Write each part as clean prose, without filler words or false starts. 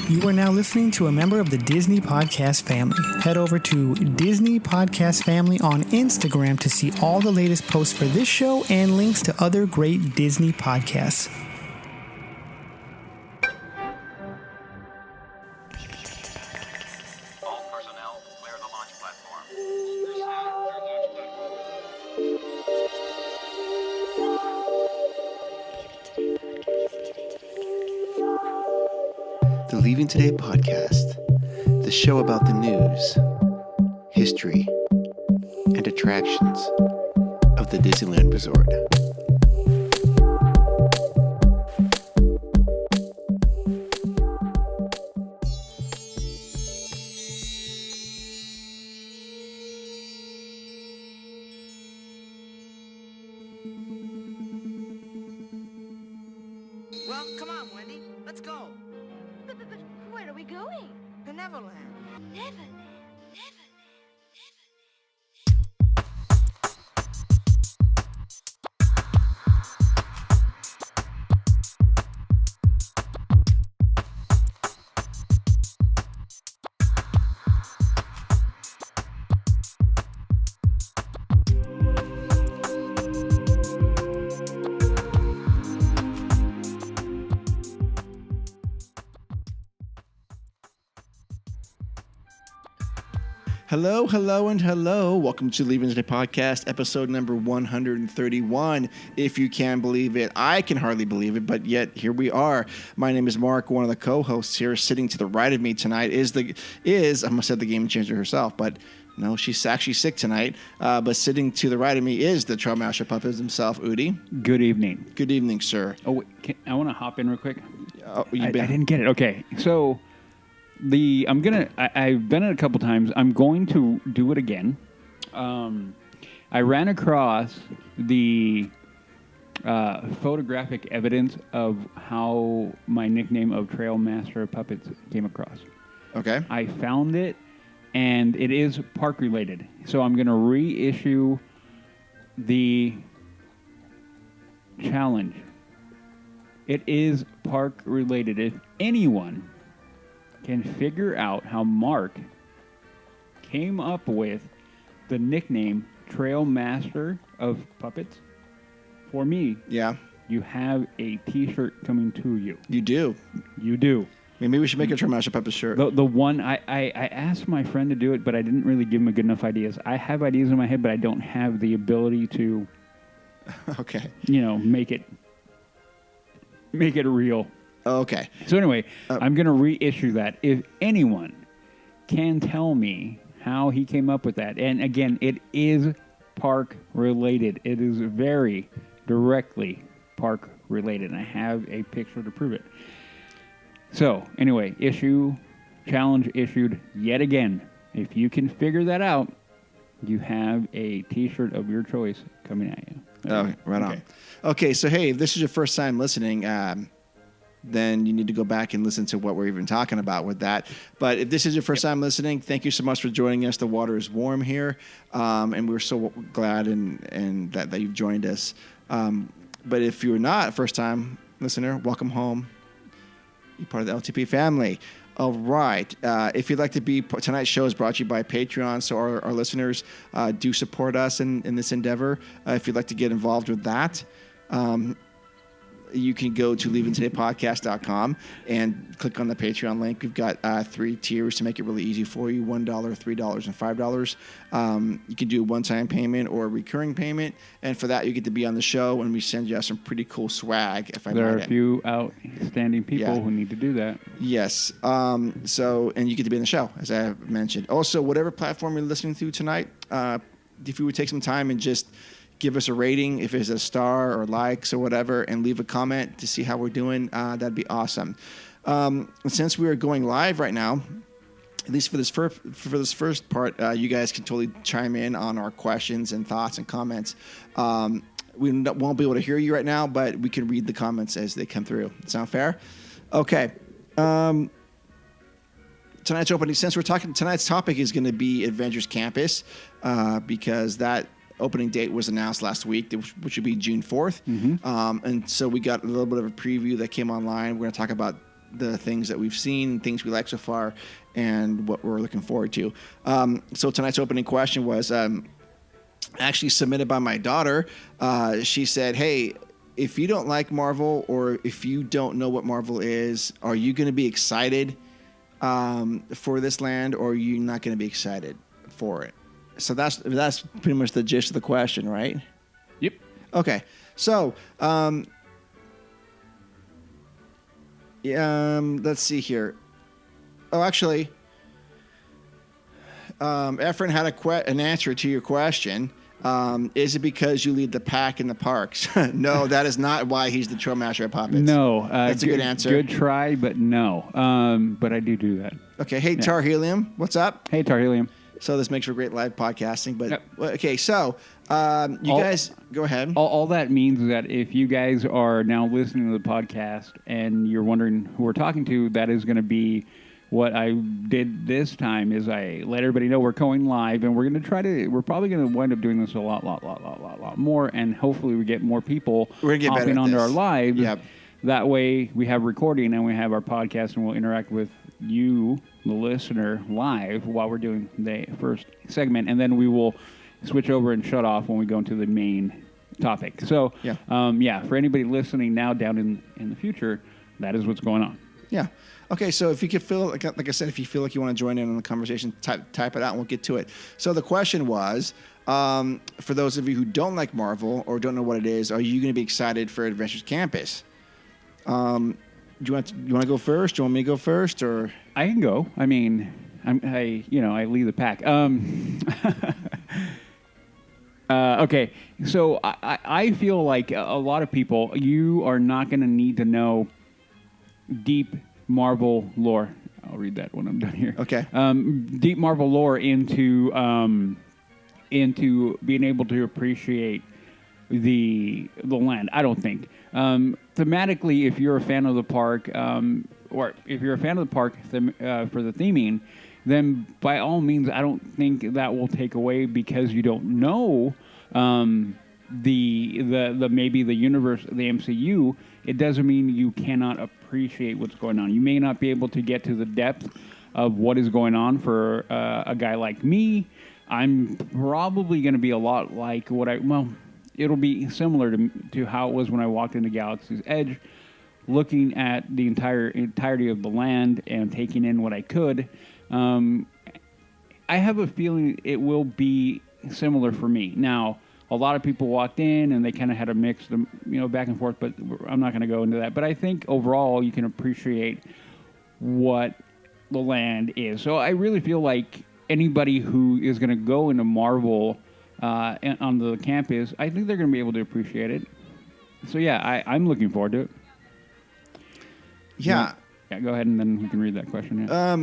You are now listening to a member of the Disney Podcast family. Head over to Disney Podcast Family on Instagram to see all the latest posts for this show and links to other great Disney podcasts. All personnel, clear the launch platform. The Leaving Today podcast, the show about the news, history, and attractions of the Disneyland Resort. Well, come on, Wendy. Let's go. But where are we going? To Neverland. Neverland. Hello, hello, and hello. Welcome to Leaving Today podcast, episode number 131. If you can believe it, I can hardly believe it, but yet here we are. My name is Mark, one of the co-hosts here. Sitting to the right of me tonight is I almost said the game changer herself, but no, she's actually sick tonight. But sitting to the right of me is the Trailmaster Puppets himself, Udi. Good evening. Good evening, sir. Oh, wait, I want to hop in real quick. Oh, I didn't get it. Okay, so I've done it a couple times. I'm going to do it again. I ran across the photographic evidence of how my nickname of Trailmaster Puppets came across. Okay. I found it, and it is park related. So I'm going to reissue the challenge. It is park related. If anyone can figure out how Mark came up with the nickname Trailmaster of Puppets, for me, Yeah, you have a T-shirt coming to you. you do. You do. Maybe we should make a Trailmaster Puppets shirt. The one, I asked my friend to do it, but I didn't really give him a good enough ideas. I have ideas in my head, but I don't have the ability to, Okay. make it real. Okay. So anyway, I'm going to reissue that. If anyone can tell me how he came up with that, and again, it is park related. It is very directly park related, and I have a picture to prove it. So anyway, challenge issued yet again. If you can figure that out, you have a T-shirt of your choice coming at you. Okay, right on. Okay, so hey, if this is your first time listening, then you need to go back and listen to what we're even talking about with that. But if this is your first time listening, thank you so much for joining us. The water is warm here, and we're so glad and that you've joined us. But if you're not a first-time listener, welcome home. You're part of the LTP family. All right. If you'd like to be, tonight's show is brought to you by Patreon, so our listeners do support us in this endeavor. If you'd like to get involved with that, you can go to leavingtodaypodcast.com and click on the Patreon link. We've got 3 tiers to make it really easy for you, $1, $3, and $5. You can do a one-time payment or a recurring payment, and for that, you get to be on the show, and we send you some pretty cool swag, if I There are might a add. few outstanding people who need to do that. Yes. And you get to be in the show, as I mentioned. Also, whatever platform you're listening to tonight, if you would take some time and just give us a rating, if it's a star or likes or whatever, and leave a comment to see how we're doing, that'd be awesome. Since we are going live right now, at least for this first part, you guys can totally chime in on our questions and thoughts and comments. We won't be able to hear you right now, but we can read the comments as they come through. Sound fair? Okay. Tonight's opening, since we're talking, tonight's topic is going to be Avengers Campus, because that opening date was announced last week, which would be June 4th. And so we got a little bit of a preview that came online. We're going to talk about the things that we've seen, things we like so far, and what we're looking forward to. So tonight's opening question was actually submitted by my daughter. She said, hey, if you don't like Marvel or if you don't know what Marvel is, are you going to be excited for this land, or are you not going to be excited for it? So that's pretty much the gist of the question, right? Yep. Okay. So let's see here. Oh, actually, Efren had an answer to your question. Is it because you lead the pack in the parks? No, that is not why he's the trail master at Puppets. No. That's a good answer. Good try, but no. But I do that. Okay. Hey, Tar Helium, what's up? Hey, Tar Helium. So this makes for great live podcasting. But Yep. Okay, so you guys go ahead. All that means is that if you guys are now listening to the podcast and you're wondering who we're talking to, that is going to be what I did this time. Is I let everybody know we're going live, and we're going to we're probably going to wind up doing this a lot more, and hopefully we get more people We're gonna get better hopping at onto this. our lives. Yep. That way we have recording and we have our podcast, and we'll interact with you, the listener, live while we're doing the first segment, and then we will switch over and shut off when we go into the main topic. So, for anybody listening now down in the future, that is what's going on. Yeah. Okay, so if you could feel like I said, if you feel like you want to join in on the conversation, type it out and we'll get to it. So the question was, for those of you who don't like Marvel or don't know what it is, are you going to be excited for Adventures Campus? Do you want to go first? Do you want me to go first, or I can go. I mean, I lead the pack. Okay, so I feel like a lot of people, you are not going to need to know deep Marvel lore. I'll read that when I'm done here. Okay. Deep Marvel lore into being able to appreciate the land. I don't think. Thematically, if you're a fan of the park, or if you're a fan of the park for the theming, then by all means, I don't think that will take away because you don't know the maybe the universe, the MCU. It doesn't mean you cannot appreciate what's going on. You may not be able to get to the depth of what is going on for a guy like me. I'm probably going to be a lot like it'll be similar to how it was when I walked into Galaxy's Edge, looking at the entirety of the land and taking in what I could. I have a feeling it will be similar for me. Now, a lot of people walked in and they kind of had a mix, back and forth, but I'm not going to go into that. But I think overall you can appreciate what the land is. So I really feel like anybody who is going to go into Marvel on the campus, I think they're going to be able to appreciate it. So yeah, I'm looking forward to it. Yeah. Yeah, go ahead and then we can read that question. Yeah.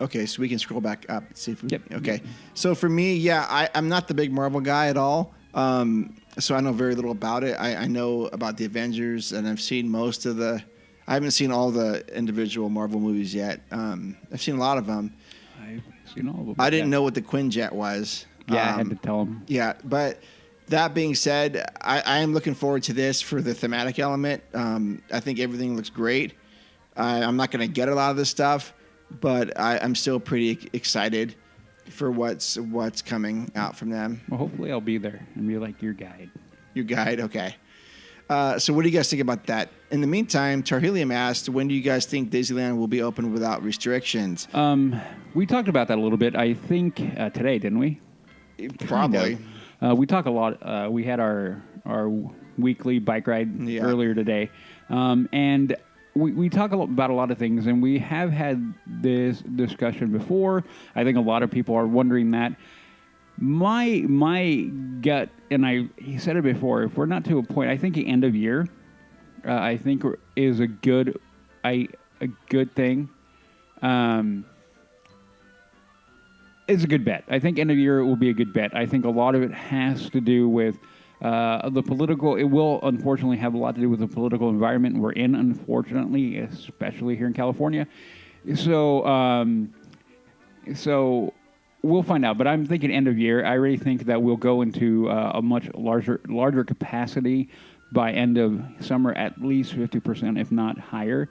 Okay, so we can scroll back up and see if we... Yep. Okay. So for me, I'm not the big Marvel guy at all. So I know very little about it. I know about the Avengers, and I've seen most of the... I haven't seen all the individual Marvel movies yet. I've seen a lot of them. I've seen all of them. I didn't know what the Quinjet was. Yeah, I had to tell him. Yeah, but that being said, I am looking forward to this for the thematic element. I think everything looks great. I'm not going to get a lot of this stuff, but I'm still pretty excited for what's coming out from them. Well, hopefully I'll be there and be like your guide. Your guide, okay. So what do you guys think about that? In the meantime, Tarhelium asked, when do you guys think Disneyland will be open without restrictions? We talked about that a little bit, I think, today, didn't we? Probably. We talk a lot. We had our weekly bike ride earlier today. And we talk about a lot of things, and we have had this discussion before. I think a lot of people are wondering that. My gut, and he said it before, if we're not to a point, I think the end of year, I think is a good thing. It's a good bet. I think end of year will be a good bet. I think a lot of it has to do with the political. It will unfortunately have a lot to do with the political environment we're in, unfortunately, especially here in California. So we'll find out. But I'm thinking end of year. I really think that we'll go into a much larger capacity by end of summer, at least 50%, if not higher.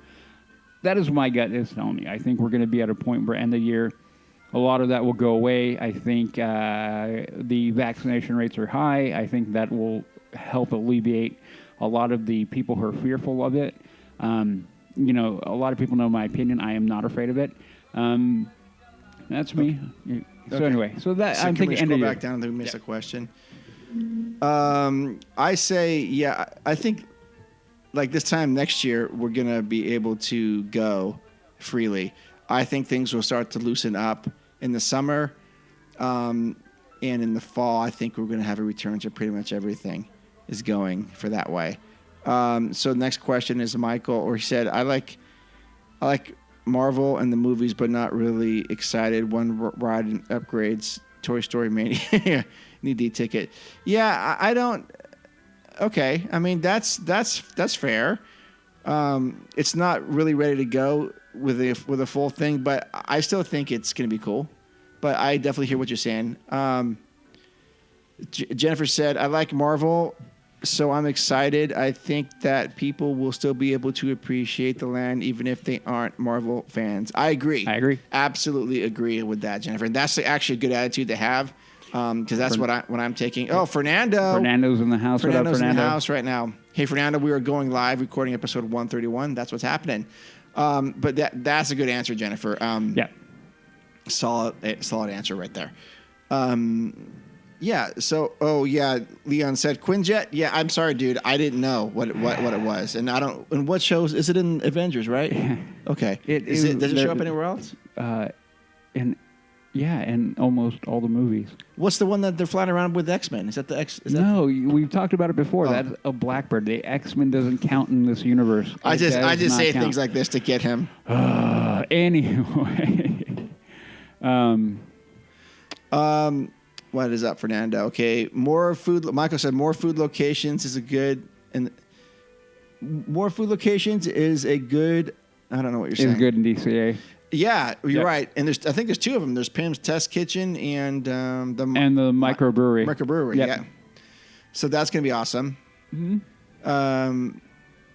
that is my gut is telling me. I think we're going to be at a point where end of the year, a lot of that will go away. I think the vaccination rates are high. I think that will help alleviate a lot of the people who are fearful of it. You know, a lot of people know my opinion. I am not afraid of it. That's me. So Okay. anyway, so that So I'm can we thinking scroll end of back year. down and miss a question? I say, yeah, I think like this time next year, we're going to be able to go freely. I think things will start to loosen up in the summer. And in the fall, I think we're going to have a return to pretty much everything is going for that way. So the next question is Michael, or he said, I like Marvel and the movies, but not really excited. One ride and upgrades, Toy Story Mania. Need the ticket. Yeah, I don't. Okay, I mean that's fair. It's not really ready to go with a full thing, but I still think it's gonna be cool. But I definitely hear what you're saying. Jennifer said, I like Marvel, so I'm excited. I think that people will still be able to appreciate the land even if they aren't Marvel fans. I agree. Absolutely agree with that, Jennifer. And that's actually a good attitude to have, because that's what I'm taking. Oh, Fernando. Fernando's in the house. What up, Fernando's in Fernando? the house right now. Hey, Fernando, we are going live, recording episode 131. That's what's happening. But that's a good answer, Jennifer. Yeah. Solid answer right there. Yeah. So, Leon said Quinjet. Yeah, I'm sorry, dude. I didn't know what it was, and I don't. And what shows is it in Avengers? Right. Okay. Does it show up anywhere else? And almost all the movies. What's the one that they're flying around with X-Men? Is that the X? No, we've talked about it before. Oh. That's a Blackbird. The X-Men doesn't count in this universe. I It just does say not count. things like this to get him. Anyway. What is up, Fernando? Okay, more food. Michael said more food locations is a good, and more food locations is a good. I don't know what you're saying. It's good in DCA. Yeah, you're Yep. right. And I think there's two of them. There's Pim's Test Kitchen and the microbrewery. Microbrewery. Yep. Yeah. So that's gonna be awesome. Mm-hmm.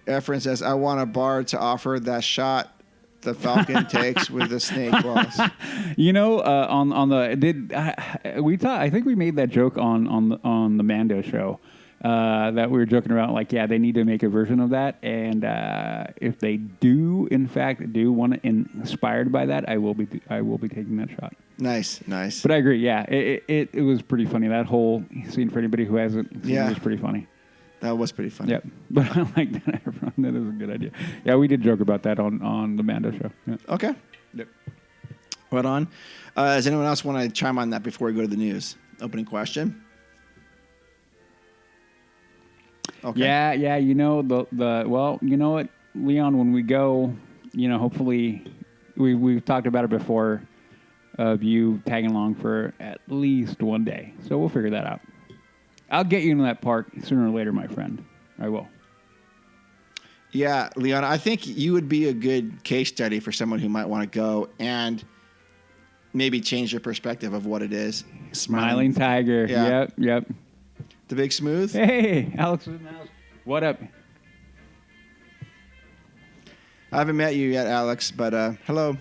Efren says, "I want a bar to offer that shot the Falcon takes with the snake balls." You know, I think we made that joke on the Mando show that we were joking about. Like, yeah, they need to make a version of that, and if they do, in fact, want it inspired by that, I will be taking that shot. Nice. But I agree. Yeah, it was pretty funny. That whole scene, for anybody who hasn't seen it, was pretty funny. That was pretty funny. Yep. But I like that. That is a good idea. Yeah, we did joke about that on the Mando show. Yeah. Okay. Yep. Right on. Does anyone else want to chime on that before we go to the news? Opening question. Okay. Yeah. You know well, you know what, Leon? When we go, you know, hopefully, we've talked about it before, of you tagging along for at least one day. So we'll figure that out. I'll get you into that park sooner or later, my friend. I will. Yeah, Leon, I think you would be a good case study for someone who might want to go and maybe change your perspective of what it is. Smiling tiger. Yeah. Yep. The Big Smooth. Hey, Alex is in the house. What up? I haven't met you yet, Alex, but hello.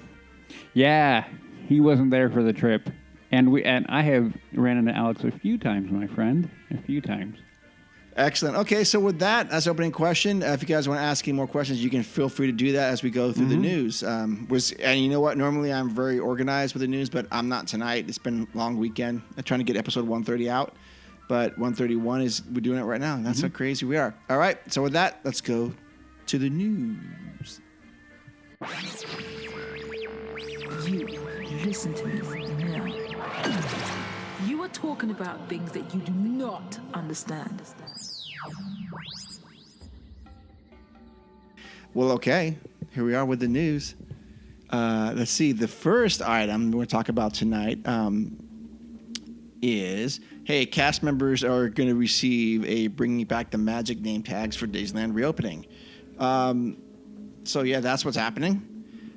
Yeah, he wasn't there for the trip. And I have ran into Alex a few times, my friend. A few times. Excellent. Okay, so with that, that's opening question. If you guys want to ask any more questions, you can feel free to do that as we go through the news. And you know what? Normally I'm very organized with the news, but I'm not tonight. It's been a long weekend. I'm trying to get episode 130 out, but 131 we're doing it right now. That's how crazy we are. All right, so with that, let's go to the news. You listen to me now. You are talking about things that you do not understand. Well, okay. Here we are with the news. Let's see. The first item we're going to talk about tonight is, hey, cast members are going to receive a Bringing Back the Magic name tags for Disneyland reopening. So, yeah, that's what's happening.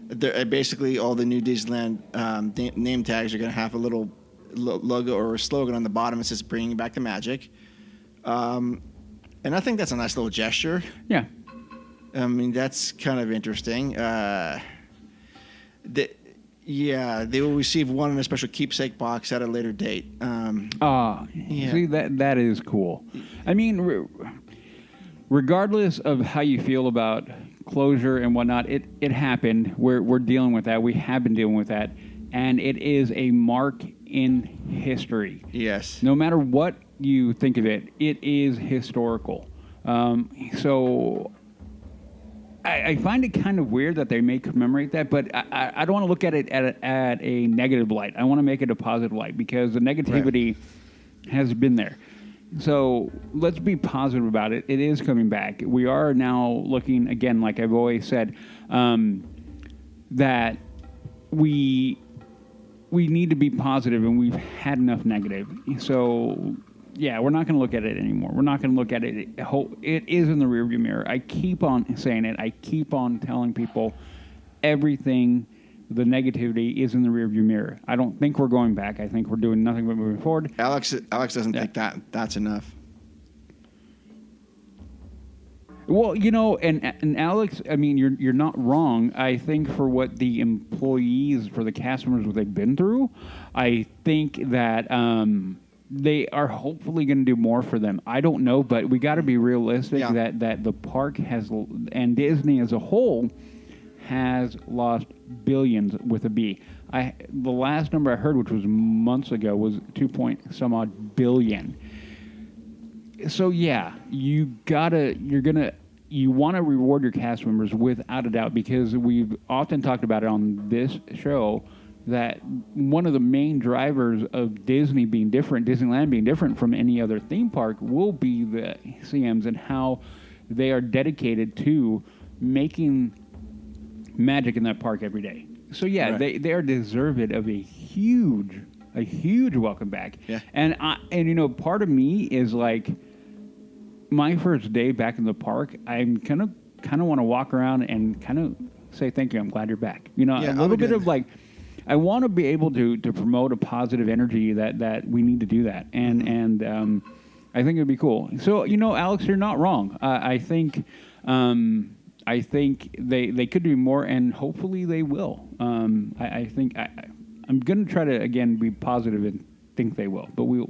Basically, all the new Disneyland name tags are going to have a little logo or a slogan on the bottom that says Bringing Back the Magic. And I think that's a nice little gesture. Yeah. I mean, that's kind of interesting. They will receive one in a special keepsake box at a later date. Yeah. See, that is cool. I mean, regardless of how you feel about closure and whatnot, it happened. We're dealing with that. We have been dealing with that. And it is a mark in history. Yes. No matter what you think of it, it is historical. So I find it kind of weird that they may commemorate that, but I don't want to look at it at a negative light. I want to make it a positive light because the negativity has been there. So let's be positive about it. It is coming back. We are now looking, again, like I've always said, that we need to be positive, and we've had enough negative. So, yeah, we're not going to look at it anymore. We're not going to look at it. It is in the rearview mirror. I keep on saying it. I keep on telling people everything, the negativity is in the rearview mirror. I don't think we're going back. I think we're doing nothing but moving forward. Alex doesn't think that's enough. Well, and Alex, I mean, you're not wrong. I think for what the employees, for the cast members, what they've been through, I think that they are hopefully going to do more for them. I don't know, but we got to be realistic that the park has, and Disney as a whole, has lost billions with a B. The last number I heard, which was months ago, was 2 odd billion. So yeah, you want to reward your cast members without a doubt, because we've often talked about it on this show that one of the main drivers of Disneyland being different from any other theme park will be the CMs and how they are dedicated to making magic in that park every day. So yeah, they are deserved of a huge welcome back. Yeah. And part of me is like, my first day back in the park, I'm kind of want to walk around and kind of say thank you. I'm glad you're back. A little bit of like, I want to be able to promote a positive energy that we need to do that, and I think it'd be cool. So Alex, you're not wrong. I think they could do more, and hopefully they will. I think I'm going to try to again be positive and think they will, but we'll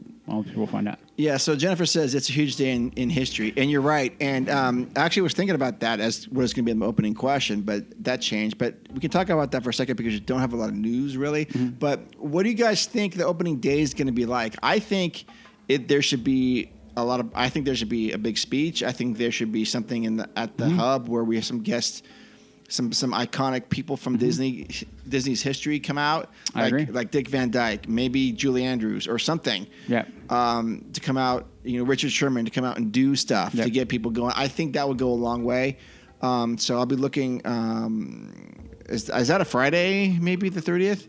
find out. Yeah, so Jennifer says it's a huge day in history, and you're right. And actually, I was thinking about that as what is going to be the opening question, but that changed. But we can talk about that for a second because you don't have a lot of news, really. Mm-hmm. But what do you guys think the opening day is going to be like? I think there should be I think there should be a big speech. I think there should be something at the hub where we have some guests, some iconic people from Disney's history come out. I agree. Like Dick Van Dyke, maybe Julie Andrews or something. Yeah. To come out, Richard Sherman to come out and do stuff to get people going. I think that would go a long way. So I'll be looking. Is that a Friday? Maybe the 30th.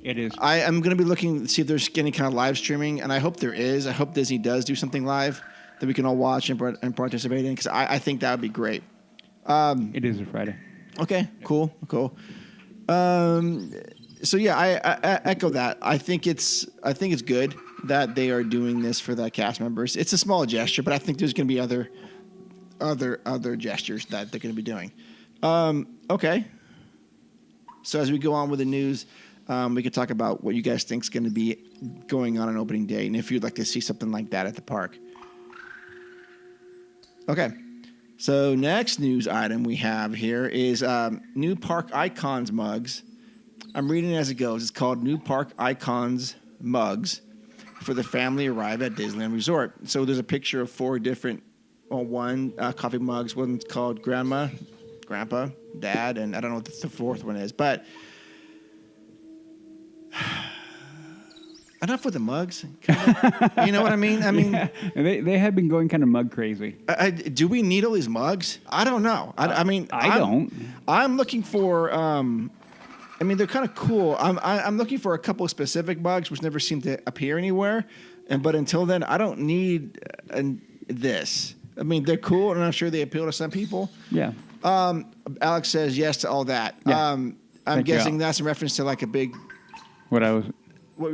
It is. I am going to be looking to see if there's any kind of live streaming, and I hope there is. I hope Disney does do something live that we can all watch and participate in, because I think that would be great. It is a Friday. Okay, cool. So yeah, I echo that. I think it's good that they are doing this for the cast members. It's a small gesture, but I think there's going to be other gestures that they're going to be doing. Okay. So as we go on with the news, we could talk about what you guys think is going to be going on opening day, and if you'd like to see something like that at the park. Okay. So next news item we have here is new park icons mugs. I'm reading it as it goes. It's called New Park Icons Mugs for the family arrive at Disneyland Resort. So there's a picture of 4 different, one coffee mugs. One's called Grandma, Grandpa, Dad, and I don't know what the 4th one is. But enough with the mugs. You know what I mean? Yeah. They have been going kind of mug crazy. Do we need all these mugs? I don't know. I mean, I don't. I'm looking for. They're kind of cool. I'm looking for a couple of specific mugs which never seem to appear anywhere. But until then, I don't need this. I mean, they're cool, and I'm sure they appeal to some people. Yeah. Alex says yes to all that. Yeah. I'm guessing that's in reference to like a big. What I was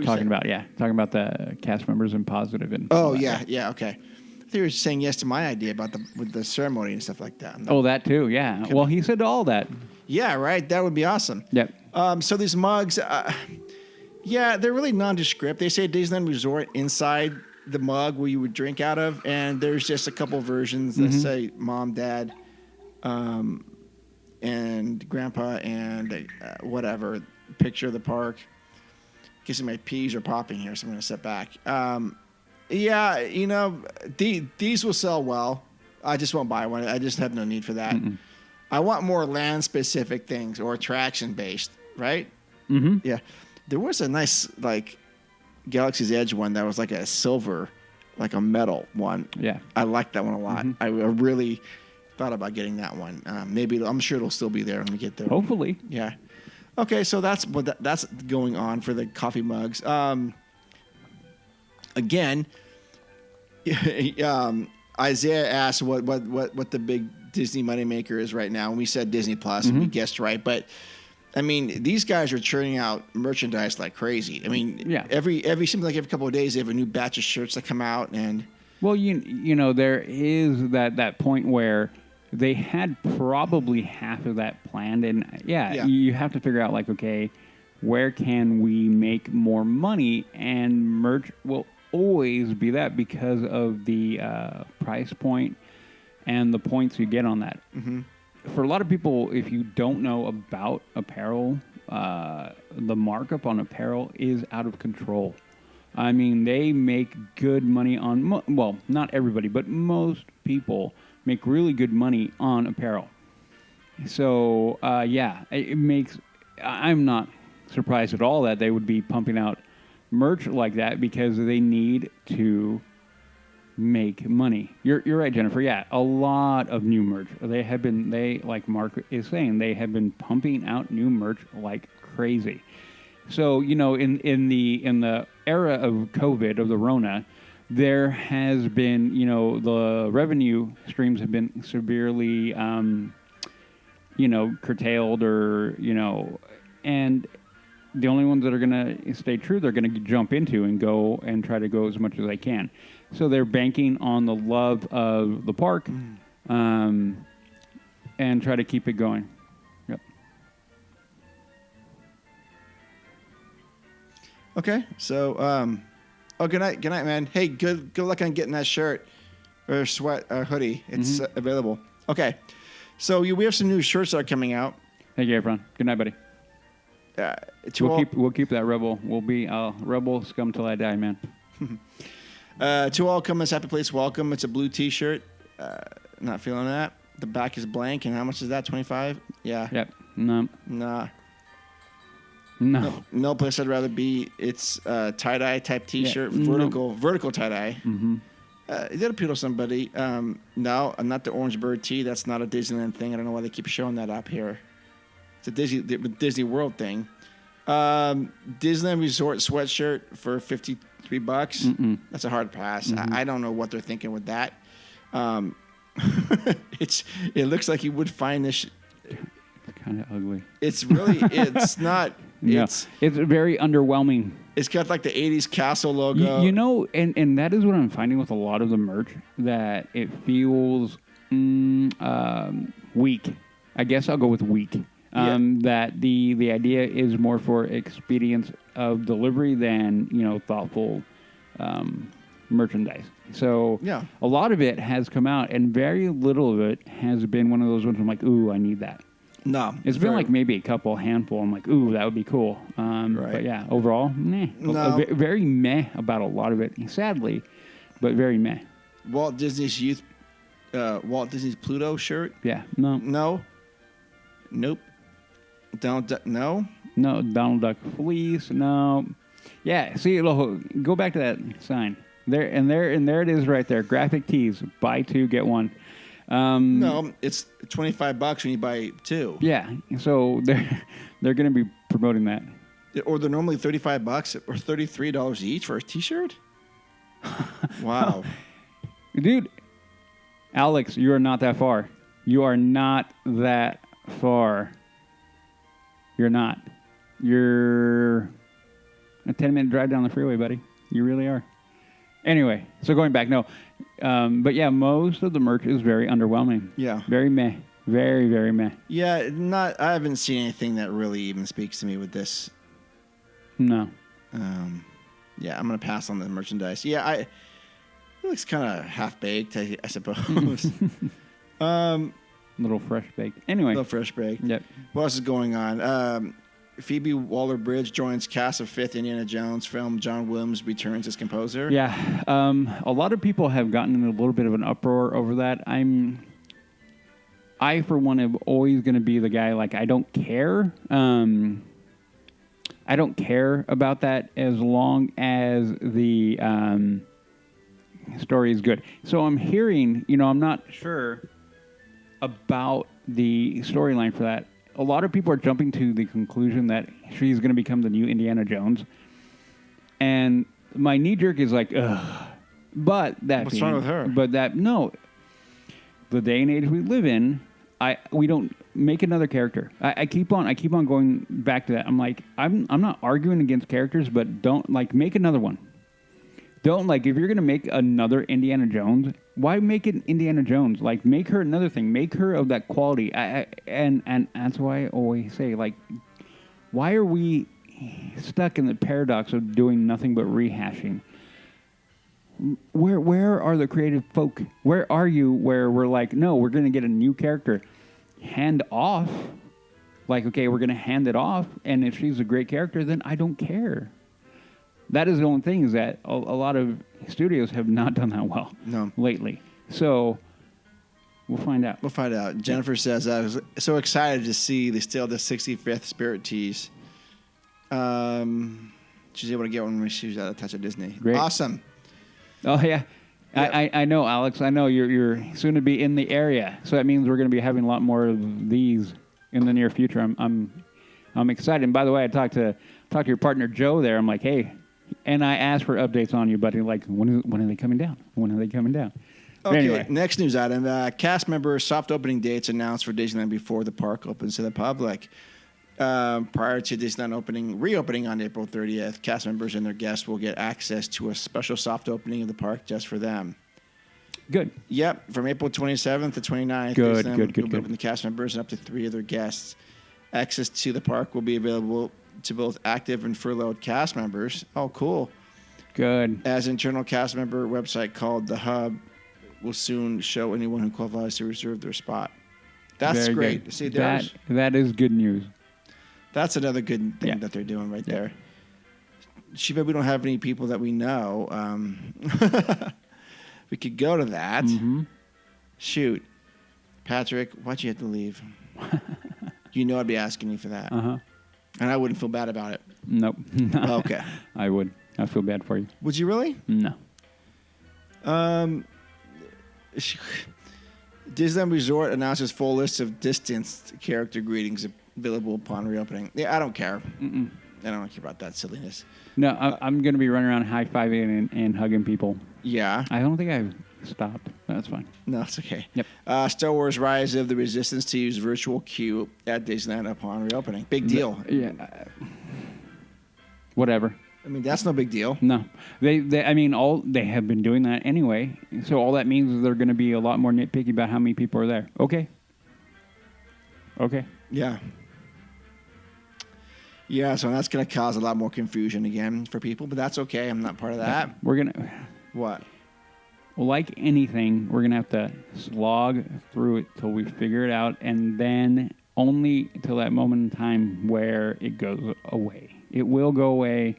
talking about, talking about the cast members and positive and. Oh yeah, okay. They were saying yes to my idea about with the ceremony and stuff like that. Oh, that too, yeah. Well, he said all that. Yeah, right. That would be awesome. Yep. So these mugs, yeah, they're really nondescript. They say Disneyland Resort inside the mug where you would drink out of, and there's just a couple versions that say Mom, Dad, and Grandpa, and whatever picture of the park. Guessing my peas are popping here, so I'm going to step back. Yeah, you know, these will sell well. I just won't buy one. I just have no need for that. Mm-mm. I want more land-specific things or attraction-based, right? Mm-hmm. Yeah. There was a nice, like, Galaxy's Edge one that was like a silver, like a metal one. Yeah. I liked that one a lot. I really thought about getting that one. Maybe I'm sure it'll still be there when we get there. Hopefully. Yeah. Okay, so that's going on for the coffee mugs. Again, Isaiah asked what the big Disney moneymaker is right now, and we said Disney Plus, and we guessed right. But I mean, these guys are churning out merchandise like crazy. I mean, every couple of days they have a new batch of shirts that come out, and well, you know, there is that point where they had probably half of that planned, and you have to figure out like, okay, where can we make more money, and merch will always be that because of the price point and the points you get on that. Mm-hmm. For a lot of people, if you don't know about apparel, the markup on apparel is out of control. I mean, they make good money on, well, not everybody, but most people make really good money on apparel. So, it makes, I'm not surprised at all that they would be pumping out merch like that because they need to make money. You're right, Jennifer. Yeah, a lot of new merch. Like Mark is saying, they have been pumping out new merch like crazy. So, you know, in the era of COVID, of the Rona, there has been, you know, the revenue streams have been severely, curtailed, or, you know, and the only ones that are going to stay true, they're going to jump into and go and try to go as much as they can. So they're banking on the love of the park, and try to keep it going. Yep. Okay, so, good night, man. Hey, good luck on getting that shirt or sweat or hoodie. It's available. Okay, so we have some new shirts that are coming out. Thank you, everyone. Good night, buddy. We'll keep that rebel. We'll be rebel scum till I die, man. To all come as happy place, welcome. It's a blue T-shirt. Not feeling that. The back is blank, and how much is that? 25? Yeah. Yep. No. Nah. No place I'd rather be. It's tie-dye type T-shirt, vertical tie-dye. Mm-hmm. It'll appeal to somebody. No, I'm not the Orange Bird tee. That's not a Disneyland thing. I don't know why they keep showing that up here. It's a Disney World thing. Disneyland Resort sweatshirt for $53. That's a hard pass. I don't know what they're thinking with that. It looks like you would find this. It's kind of ugly. It's really. It's not. No, it's very underwhelming. It's got like the '80s castle logo. You know, and that is what I'm finding with a lot of the merch, that it feels weak. I guess I'll go with weak. That the idea is more for expedience of delivery than, you know, thoughtful merchandise. So a lot of it has come out, and very little of it has been one of those ones I'm like, ooh, I need that. No. It's been like maybe a handful. I'm like, ooh, that would be cool. Right. But yeah, overall, meh. No. Very meh about a lot of it, sadly, but very meh. Walt Disney's Pluto shirt? Yeah. No. Nope. Donald Duck, no. Donald Duck fleece, no. Yeah, see, go back to that sign. There it is right there. Graphic tees, buy two, get one. No, it's $25 when you buy two. Yeah, so they're going to be promoting that. Or they're normally $35 or $33 each for a T-shirt. Wow, dude, Alex, you are not that far. You are not that far. You're not. You're a 10-minute drive down the freeway, buddy. You really are. Anyway, so going back, no. But yeah, most of the merch is very underwhelming. Yeah. Very meh. Very, very meh. Yeah, I haven't seen anything that really even speaks to me with this. No. Yeah, I'm gonna pass on the merchandise. Yeah, it looks kind of half baked, I suppose. Little fresh baked. Anyway. Little fresh baked. Yep. What else is going on? Phoebe Waller-Bridge joins cast of fifth Indiana Jones film. John Williams returns as composer. Yeah. A lot of people have gotten in a little bit of an uproar over that. I, for one, am always going to be the guy, like, I don't care. I don't care about that as long as the story is good. So I'm hearing, I'm not sure about the storyline for that. A lot of people are jumping to the conclusion that she's going to become the new Indiana Jones. And my knee-jerk is like, ugh. But that What's wrong with her? But no. The day and age we live in, we don't make another character. I keep on going back to that. I'm like, I'm not arguing against characters, but don't, like, make another one. Don't, like, if you're going to make another Indiana Jones, why make it Indiana Jones? Like, make her another thing. Make her of that quality. And that's why I always say, like, why are we stuck in the paradox of doing nothing but rehashing? Where are the creative folk? Where are you where we're like, no, we're going to get a new character. Hand off. Like, okay, we're going to hand it off. And if she's a great character, then I don't care. That is the only thing, is that a lot of studios have not done that well lately. So we'll find out. We'll find out. Jennifer says, I was so excited to see the 65th Spirit tease. She's able to get one when she was at a Touch of Disney. Great. Awesome. Oh, yeah. Yep. I know, Alex. I know you're soon to be in the area. So that means we're going to be having a lot more of these in the near future. I'm excited. And by the way, I talked to your partner, Joe, there. I'm like, hey... And I asked for updates on you, buddy. Like, when are they coming down? When are they coming down? Okay, anyway. Next news item. Cast member soft opening dates announced for Disneyland before the park opens to the public. Prior to Disneyland reopening on April 30th, cast members and their guests will get access to a special soft opening of the park just for them. Good. Yep, from April 27th to 29th. Good. Open the cast members and up to 3 other guests. Access to the park will be available to both active and furloughed cast members. Oh, cool. Good. As internal cast member website called The Hub will soon show anyone who qualifies to reserve their spot. That's Very great. good. See, that is good news. That's another good thing that they're doing right there. Too bad we don't have any people that we know. We could go to that. Mm-hmm. Shoot. Patrick, why'd you have to leave? You know I'd be asking you for that. Uh-huh. And I wouldn't feel bad about it. Nope. Okay. I would. I feel bad for you. Would you really? No. Disneyland Resort announces full list of distanced character greetings available upon reopening. Yeah, I don't care. Mm-mm. I don't care about that silliness. No, I'm going to be running around high-fiving and hugging people. Yeah. I don't think I've stopped. That's fine. No, it's okay. Yep. Star Wars Rise of the Resistance to use virtual queue at Disneyland upon reopening. Big deal. Yeah. Whatever. I mean, that's no big deal. No. They have been doing that anyway. So all that means is they're going to be a lot more nitpicky about how many people are there. Okay. Yeah. Yeah, so that's going to cause a lot more confusion again for people, but that's okay. I'm not part of that. We're going to... What? Well, like anything, we're going to have to slog through it till we figure it out, and then only till that moment in time where it goes away. It will go away.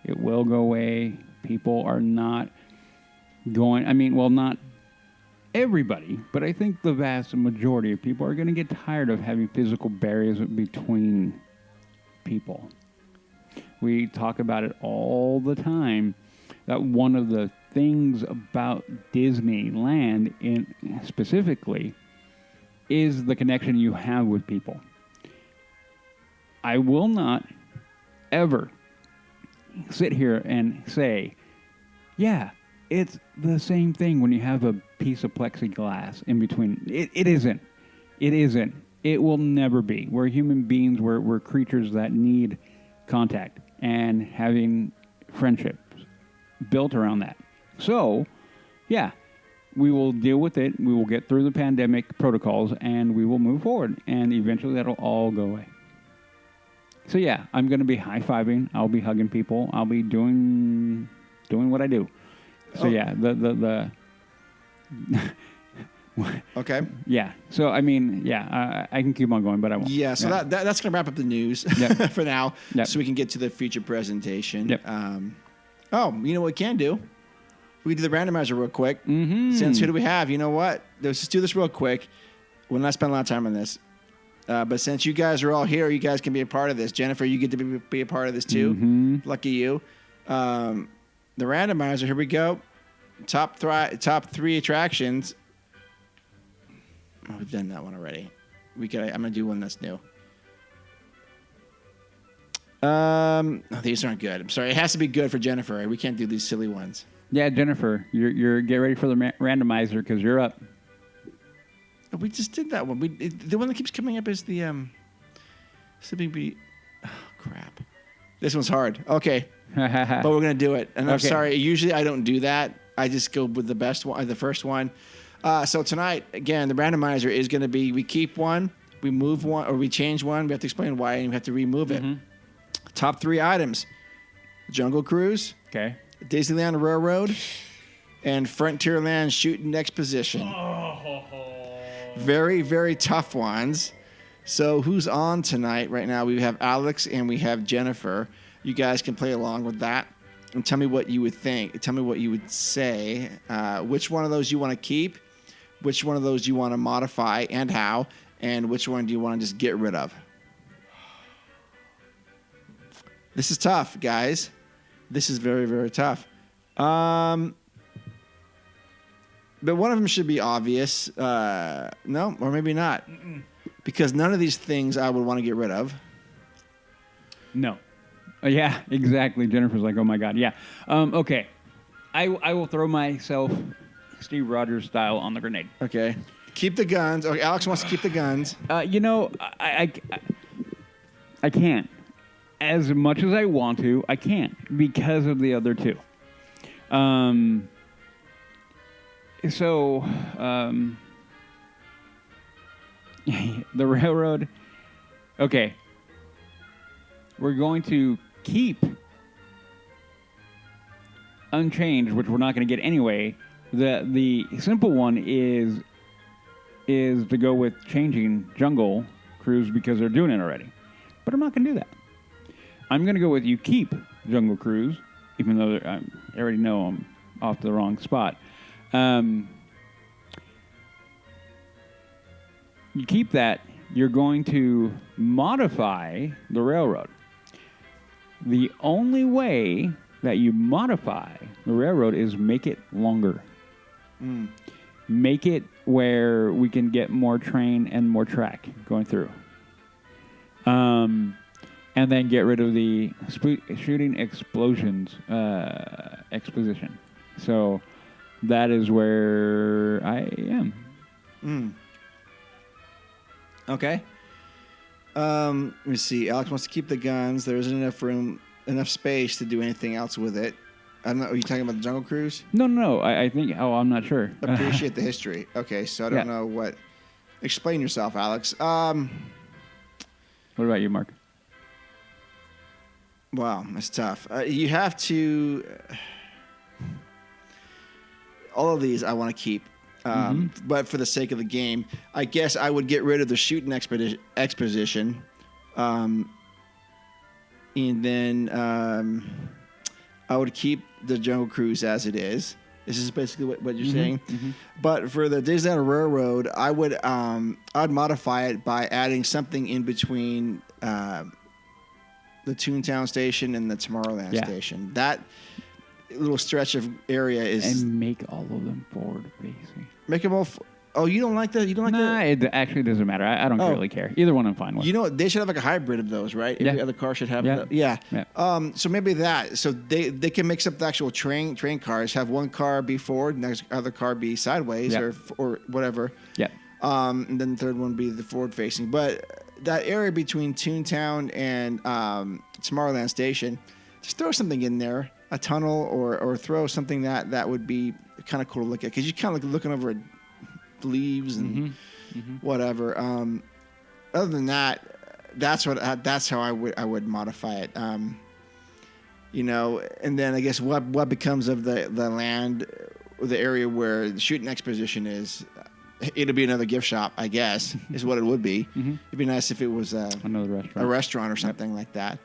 It will go away. People are not going... not everybody, but I think the vast majority of people are going to get tired of having physical barriers between people. We talk about it all the time, that one of the things about Disneyland specifically is the connection you have with people. I will not ever sit here and say, yeah, it's the same thing when you have a piece of plexiglass in between. It isn't. It isn't. It will never be. We're human beings. We're creatures that need contact and having friendships built around that. So, yeah, we will deal with it. We will get through the pandemic protocols, and we will move forward. And eventually, that'll all go away. So yeah, I'm going to be high-fiving. I'll be hugging people. I'll be doing what I do. So yeah, the Okay. yeah. So I mean, yeah, I can keep on going, but I won't. Yeah, so that's going to wrap up the news Yep. for now, Yep. so we can get to the feature presentation. Yep. You know what we can do? We do the randomizer real quick. Mm-hmm. Since who do we have? You know what? Let's just do this real quick. We'll not spend a lot of time on this. But since you guys are all here, you guys can be a part of this. Jennifer, you get to be a part of this too. Mm-hmm. Lucky you. The randomizer, here we go. Top three attractions. Oh, we've done that one already. I'm going to do one that's new. These aren't good. I'm sorry. It has to be good for Jennifer. We can't do these silly ones. Yeah, Jennifer, you're get ready for the randomizer because you're up. We just did that one. The one that keeps coming up is the oh, crap. This one's hard. Okay, but we're gonna do it. And I'm Okay. sorry. Usually I don't do that. I just go with the best one, the first one. So tonight, again, the randomizer is gonna be: we keep one, we move one, or we change one. We have to explain why, and we have to remove it. Top 3 items: Jungle Cruise, Okay. Disneyland Railroad, and Frontierland Shooting Exposition. Very, very tough ones. So who's on tonight? Right now we have Alex and we have Jennifer. You guys can play along with that and tell me what you would think. Tell me what you would say. Which one of those you want to keep, which one of those you want to modify and how, and which one do you want to just get rid of? This is tough, guys. This is very, very tough. But one of them should be obvious. No, or maybe not. Because none of these things I would want to get rid of. No. Yeah, exactly. Jennifer's like, oh my God. Yeah. Okay. I will throw myself Steve Rogers style on the grenade. Okay. Keep the guns. Okay, Alex wants to keep the guns. I can't. As much as I want to, I can't because of the other two. The railroad. Okay. We're going to keep unchanged, which we're not going to get anyway. The simple one is to go with changing Jungle Cruise because they're doing it already. But I'm not going to do that. I'm going to go with you keep Jungle Cruise, even though I already know I'm off to the wrong spot. You keep that. You're going to modify the railroad. The only way that you modify the railroad is make it longer. Make it where we can get more train and more track going through. And then get rid of the shooting explosions exposition. So that is where I am. Okay. Let me see. Alex wants to keep the guns. There isn't enough room, enough space to do anything else with it. I don't know. Are you talking about the Jungle Cruise? No. I think. Oh, I'm not sure. Appreciate the history. Okay, so I don't know what. Explain yourself, Alex. What about you, Mark? Wow, that's tough. You have to. All of these I want to keep, but for the sake of the game, I guess I would get rid of the shooting exposition, and then I would keep the Jungle Cruise as it is. This is basically what you're saying. But for the Disneyland Railroad, I'd modify it by adding something in between the Toontown station and the Tomorrowland station. That little stretch of area is... And make all of them forward facing. Make them all... Oh, you don't like that? You don't like that? Nah, it actually doesn't matter. I don't really care. Either one I'm fine with. You know, they should have like a hybrid of those, right? Every other car should have that. Yeah. So maybe that. So they can mix up the actual train cars. Have one car be forward, next other car be sideways or whatever. Yeah. And then the third one be the forward facing. But that area between Toontown and Tomorrowland Station, just throw something in there, a tunnel or throw something that would be kind of cool to look at because you're kind of like looking over at leaves and whatever. Other than that, that's how I would modify it. You know, and then I guess what becomes of the land, the area where the shooting exposition is. It'll be another gift shop, I guess, is what it would be. It'd be nice if it was another a restaurant or something like that.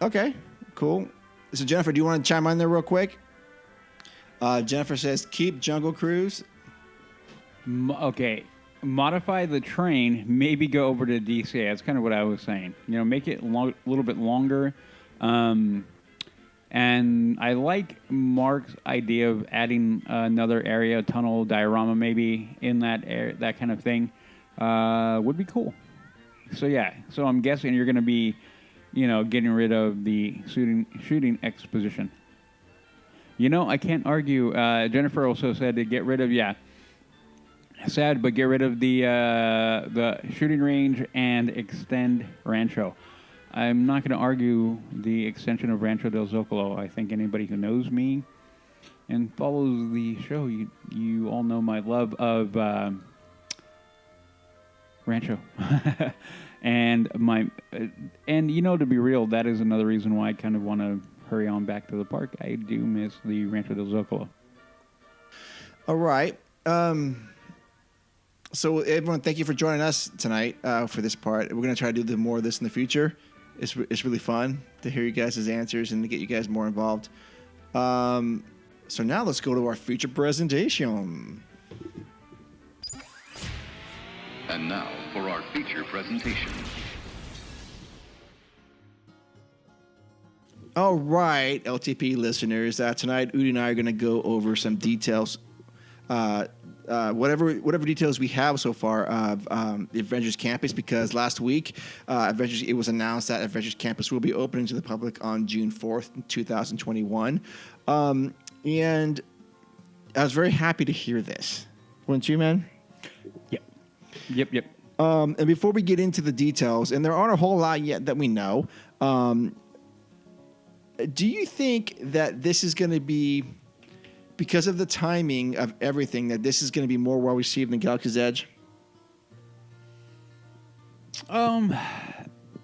Okay, cool. So, Jennifer, do you want to chime in there real quick? Jennifer says, keep Jungle Cruise. Okay. Modify the train, maybe go over to DCA. That's kind of what I was saying. You know, make it a little bit longer. And I like Mark's idea of adding another area, tunnel diorama maybe in that kind of thing. Would be cool. So yeah, so I'm guessing you're going to be, you know, getting rid of the shooting exposition. You know, I can't argue. Jennifer also said to get rid of, sad, but get rid of the shooting range and extend Rancho. I'm not going to argue the extension of Rancho del Zocalo. I think anybody who knows me and follows the show, you all know my love of Rancho. and you know, to be real, that is another reason why I kind of want to hurry on back to the park. I do miss the Rancho del Zocalo. All right. So everyone, thank you for joining us tonight for this part. We're going to try to do more of this in the future. It's really fun to hear you guys' answers and to get you guys more involved. So now let's go to our feature presentation. And now for our feature presentation. All right, LTP listeners. Tonight, Udi and I are going to go over some details. Whatever details we have so far of the Avengers Campus, because last week it was announced that Avengers Campus will be opening to the public on June 4th, 2021. And I was very happy to hear this. Weren't you, man? Yep. And before we get into the details, and there aren't a whole lot yet that we know, do you think that this is going to be, because of the timing of everything, that this is going to be more well received than Galaxy's Edge?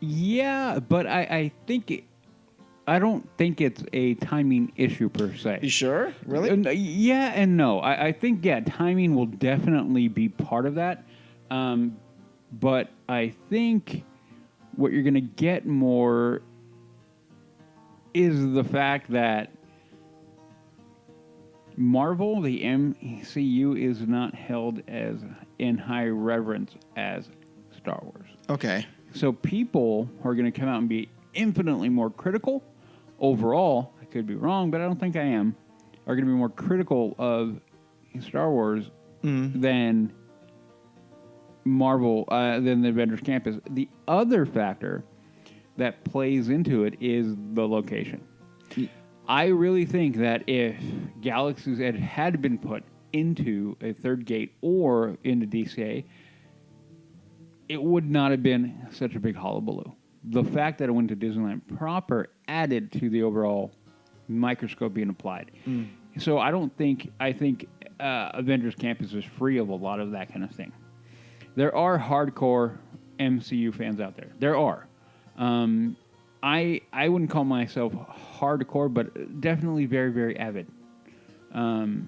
Yeah, but I don't think it's a timing issue per se. You sure? Really? Yeah and no. I think, timing will definitely be part of that. But I think what you're going to get more is the fact that Marvel, the MCU, is not held as in high reverence as Star Wars. Okay. So people are going to come out and be infinitely more critical overall. I could be wrong, but I don't think I am. Are going to be more critical of Star Wars than Marvel, than the Avengers Campus. The other factor that plays into it is the location. I really think that if Galaxy's Edge had been put into a third gate or into DCA, it would not have been such a big hullabaloo. The fact that it went to Disneyland proper added to the overall microscope being applied. So I think Avengers Campus is free of a lot of that kind of thing. There are hardcore MCU fans out there. There are. I wouldn't call myself hardcore, but definitely very, very avid. Okay.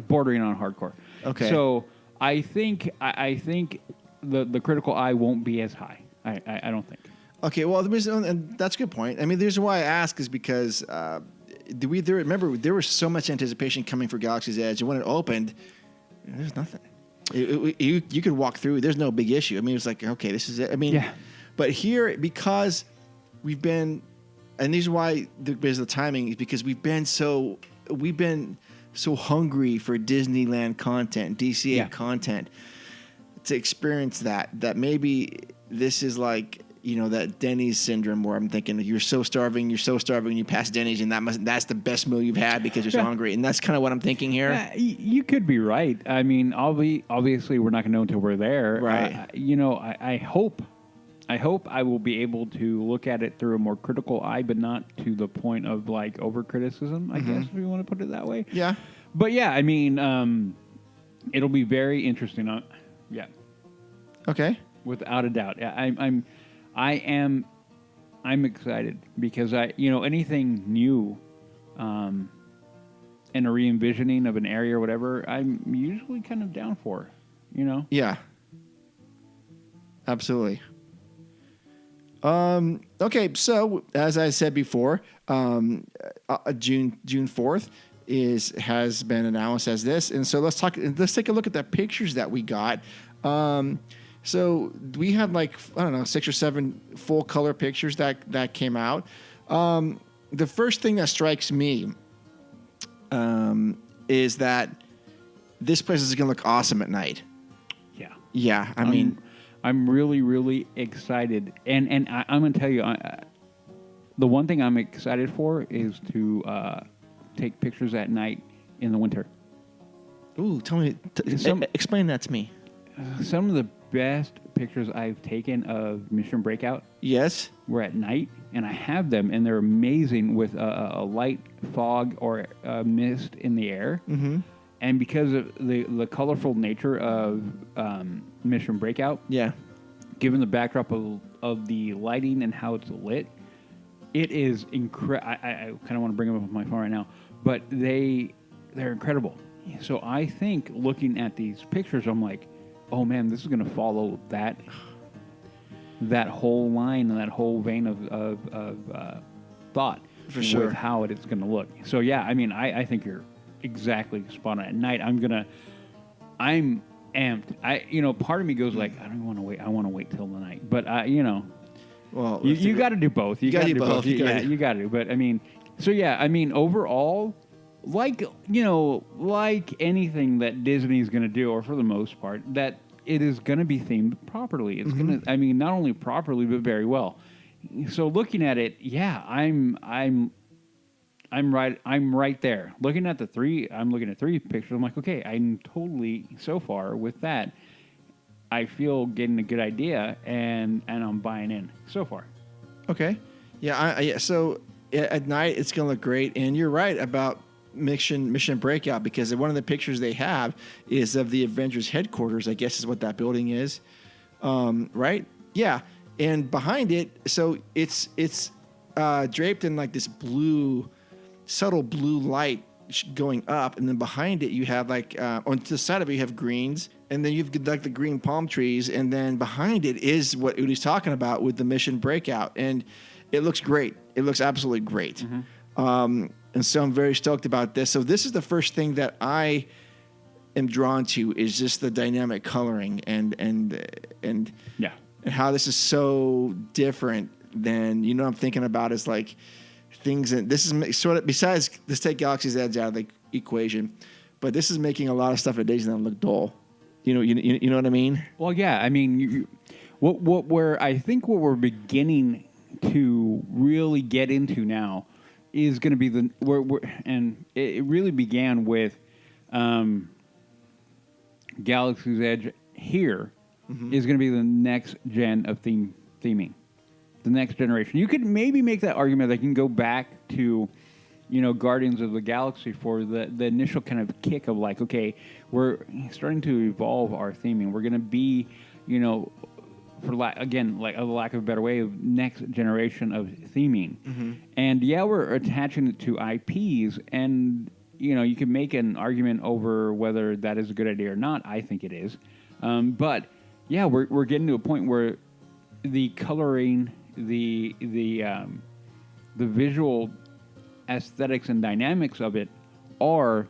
Bordering on hardcore. Okay. So I think the critical eye won't be as high. I don't think. Okay, well, and that's a good point. I mean, the reason why I ask is because remember there was so much anticipation coming for Galaxy's Edge, and when it opened, there's nothing. You could walk through. There's no big issue. I mean, it was like, okay, this is it. I mean, yeah. But here, because we've been, and this is why because of the timing, is because we've been so hungry for Disneyland content, DCA content, to experience that maybe this is like, you know, that Denny's syndrome where I'm thinking you're so starving, you pass Denny's, and that's the best meal you've had because you're so hungry, and that's kind of what I'm thinking here. You could be right. I mean, obviously we're not going to know until we're there. Right. I hope I hope I will be able to look at it through a more critical eye, but not to the point of like over criticism, I guess, if you want to put it that way. Yeah. But yeah, I mean, it'll be very interesting. Yeah, Okay. without a doubt. I'm excited because anything new, and a re-envisioning of an area or whatever, I'm usually kind of down for. Yeah. Absolutely. Okay, so as I said before, June 4th has been announced as this, and so let's take a look at the pictures that we got. So we had 6 or 7 full color pictures that came out. The first thing that strikes me is that this place is going to look awesome at night. Yeah. Yeah, I mean, I'm really, really excited, and I'm going to tell you, the one thing I'm excited for is to take pictures at night in the winter. ooh, tell me, explain that to me. Some of the best pictures I've taken of Mission Breakout Yes. were at night, and I have them, and they're amazing with a light fog or a mist in the air. Mm-hmm. And because of the colorful nature of Mission Breakout, Yeah. given the backdrop of the lighting and how it's lit, it is incredible. I kind of want to bring them up on my phone right now, but they're incredible. So I think looking at these pictures, I'm like, oh man, this is going to follow that whole line and that whole vein of thought For sure. with how it is going to look. So yeah, I mean, I think you're exactly spot on. At night, I'm amped. Part of me goes like, I don't want to wait. I want to wait till the night. But Well, you got to do both. You got to do both. You gotta Yeah, do- you got to. But I mean, so yeah, I mean, overall, like anything that Disney's going to do, or for the most part, that it is going to be themed properly. It's going to, I mean, not only properly but very well. So looking at it, yeah, I'm right there. Looking at I'm looking at 3 pictures. I'm like, okay, I'm totally so far with that. I feel getting a good idea, and I'm buying in so far. Okay. Yeah. So at night it's going to look great, and you're right about Mission Breakout, because one of the pictures they have is of the Avengers headquarters. I guess is what that building is. Right? Yeah. And behind it, so it's draped in like this subtle blue light going up, and then behind it you have on the side of it you have greens, and then you've like the green palm trees, and then behind it is what Udi's talking about with the Mission Breakout, and it looks great. It looks absolutely great. And so I'm very stoked about this. So this is the first thing that I am drawn to, is just the dynamic coloring and Yeah. and how this is so different than, I'm thinking about is like things, and this is sort of, besides let's take Galaxy's Edge out of the equation, but this is making a lot of stuff at Disneyland look dull. You know what I mean? Well, yeah. I mean, what we're beginning to really get into now is going to be and it really began with Galaxy's Edge here is going to be the next gen of theming, the next generation. You could maybe make that argument that you can go back to, Guardians of the Galaxy for the initial kind of kick of like, okay, we're starting to evolve our theming. We're going to be, for lack of a better way, of next generation of theming. And yeah, we're attaching it to IPs, and you can make an argument over whether that is a good idea or not. I think it is, but yeah, we're getting to a point where the coloring, the visual aesthetics and dynamics of it are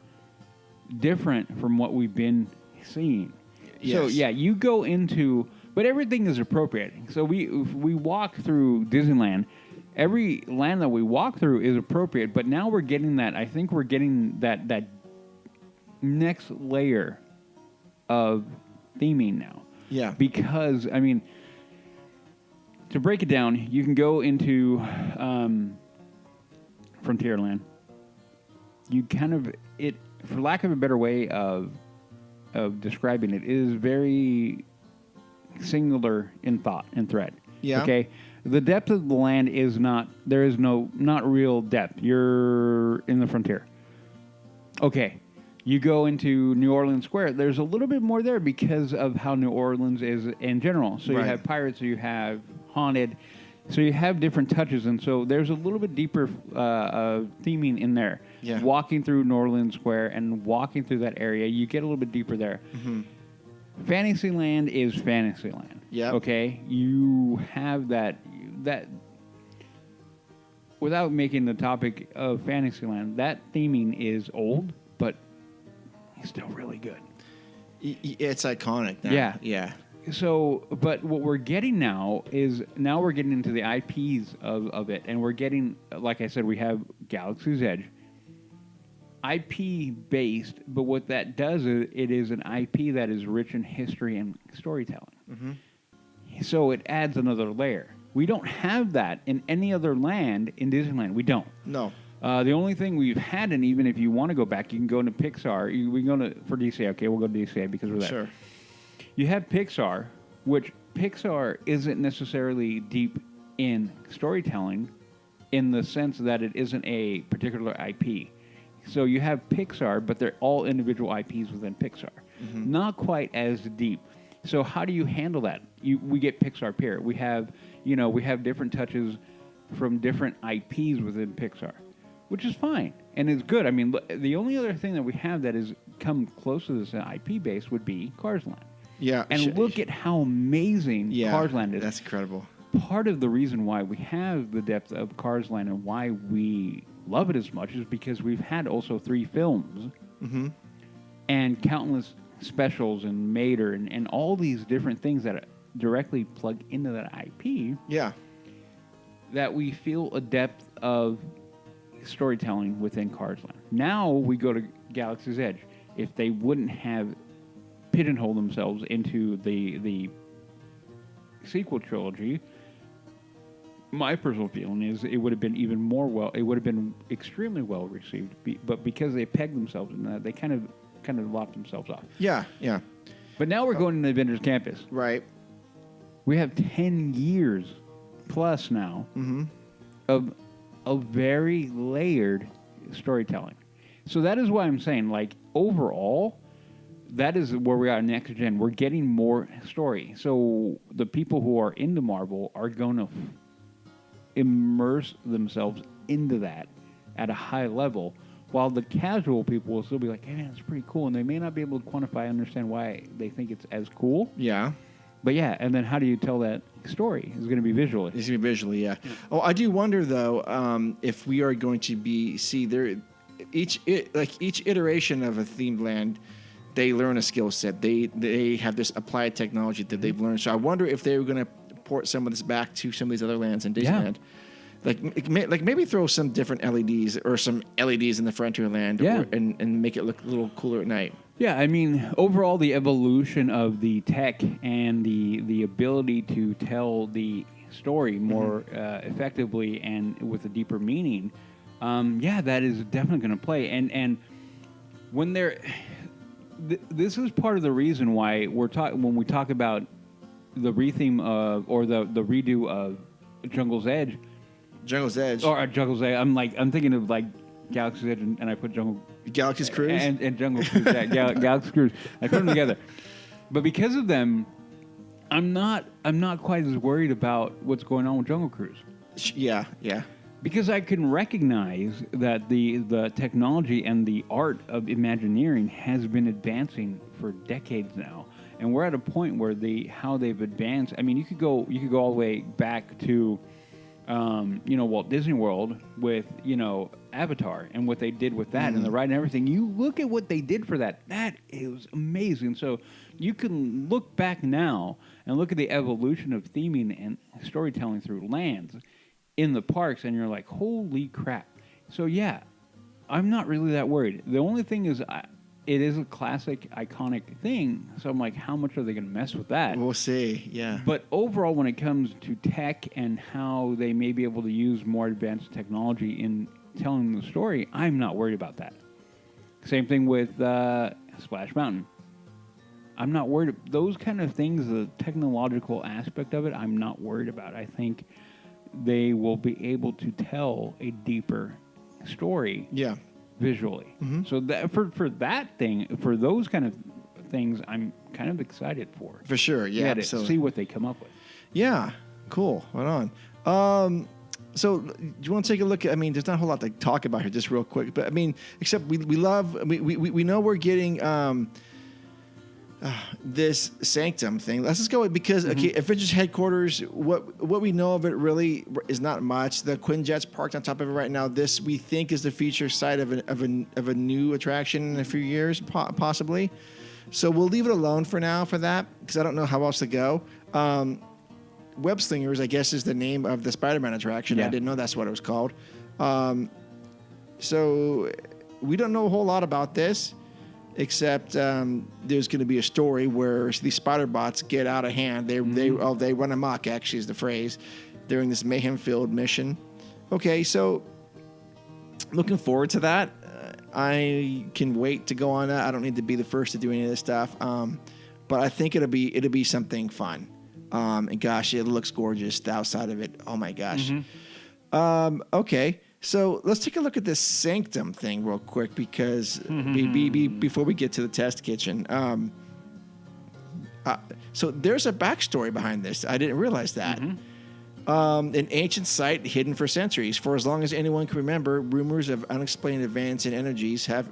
different from what we've been seeing. Yes. So yeah, you go into. But everything is appropriate. So if we walk through Disneyland, every land that we walk through is appropriate. But now we're getting that. I think we're getting that next layer of theming now. Yeah. Because I mean, to break it down, you can go into Frontierland. You kind of for lack of a better way of describing it, is very singular in thought and thread. Yeah. Okay. The depth of the land is not. There is not real depth. You're in the frontier. Okay. You go into New Orleans Square. There's a little bit more there because of how New Orleans is in general. So you Right. have pirates. You have haunted. So you have different touches, and so there's a little bit deeper theming in there. Yeah. Walking through New Orleans Square and walking through that area, you get a little bit deeper there. Mm-hmm. Fantasyland is Fantasyland. Yep. Okay, you have that. Without making the topic of Fantasyland, that theming is old, but it's still really good. It's iconic now. Yeah. Yeah. So, but what we're getting now is we're getting into the IPs of it, and we're getting, like I said, we have Galaxy's Edge, IP based, but what that does is it is an IP that is rich in history and storytelling. Mm-hmm. So it adds another layer. We don't have that in any other land in Disneyland. We don't. No. The only thing we've had, and even if you want to go back, you can go into Pixar. We can go for DCA. Okay, we'll go to DCA because we're there. Sure. You have Pixar, which Pixar isn't necessarily deep in storytelling in the sense that it isn't a particular IP. So you have Pixar, but they're all individual IPs within Pixar. Mm-hmm. Not quite as deep. So how do you handle that? We get Pixar Pier. We have different touches from different IPs within Pixar, which is fine and it's good. I mean, the only other thing that we have that has come close to this IP base would be Cars Land. Yeah. And look at how amazing Cars Land is. That's incredible. Part of the reason why we have the depth of Cars Land and why we love it as much is because we've had also 3 films Mm-hmm. and countless specials and Mater and all these different things that directly plug into that IP Yeah. that we feel a depth of storytelling within Cars Land. Now we go to Galaxy's Edge. If they wouldn't have pigeonholed themselves into the sequel trilogy, my personal feeling is it would have been even more it would have been extremely well received. But because they pegged themselves in that, they kind of locked themselves off. Yeah. Yeah. But now we're going to Avengers Campus. Right. We have 10 years plus now Mm-hmm. of a very layered storytelling. So that is why I'm saying, like, overall, that is where we are next gen. We're getting more story. So the people who are into Marvel are going to immerse themselves into that at a high level, while the casual people will still be like, hey, man, it's pretty cool. And they may not be able to quantify, understand why they think it's as cool. Yeah. But yeah, and then how do you tell that story? It's going to be visually. It's going to be visually, yeah. Oh, I do wonder, though, if we are going to each iteration of a themed land, they learn a skill set. They have this applied technology that they've learned. So I wonder if they were going to port some of this back to some of these other lands in Disneyland. Like maybe throw some different LEDs or some LEDs in the Frontierland, and make it look a little cooler at night. Yeah, I mean, overall, the evolution of the tech and the ability to tell the story more effectively and with a deeper meaning, that is definitely going to play. And when this is part of the reason why when we talk about the retheme of or the redo of Jungle's Edge. Jungle's Edge. Or Jungle's Edge. I'm thinking of like Galaxy's Edge and I put Galaxy's Cruise? And Jungle Cruise. Galaxy's Cruise. I put them together. But because of them, I'm not quite as worried about what's going on with Jungle Cruise. Yeah. Because I can recognize that the technology and the art of Imagineering has been advancing for decades now. And we're at a point where how they've advanced. I mean, you could go all the way back to Walt Disney World with, Avatar and what they did with that and the ride and everything. You look at what they did for that. That is amazing. So you can look back now and look at the evolution of theming and storytelling through lands in the parks, and you're like, holy crap. So, yeah, I'm not really that worried. The only thing is it is a classic, iconic thing. So I'm like, how much are they going to mess with that? We'll see, yeah. But overall, when it comes to tech and how they may be able to use more advanced technology in telling the story, I'm not worried about that. Same thing with Splash Mountain. I'm not worried. Those kind of things, the technological aspect of it, I'm not worried about. I think they will be able to tell a deeper story visually. So that for that thing, for those kind of things, I'm kind of excited for. For sure, yeah, to absolutely. see what they come up with. Yeah, cool. Right on. So do you want to take a look at, I mean, there's not a whole lot to talk about here, just real quick, but I mean, except we know we're getting this Sanctum thing. Let's just go with, because Avengers headquarters, what we know of it really is not much. The Quinjet's parked on top of it right now. This, we think, is the feature site of a new attraction in a few years, possibly. So we'll leave it alone for now for that, because I don't know how else to go. Web Slingers, I guess, is the name of the Spider-Man attraction. Yeah. I didn't know that's what it was called. So we don't know a whole lot about this, except there's going to be a story where these spider bots get out of hand. They run amok, actually, is the phrase, during this mayhem-filled mission. Okay, so looking forward to that. I can wait to go on that. I don't need to be the first to do any of this stuff, but I think it'll be something fun. And gosh, it looks gorgeous. The outside of it, oh my gosh. Okay, so let's take a look at this Sanctum thing real quick, because before we get to the test kitchen. So there's a backstory behind this. I didn't realize that. An ancient site hidden for centuries. For as long as anyone can remember, rumors of unexplained events and energies have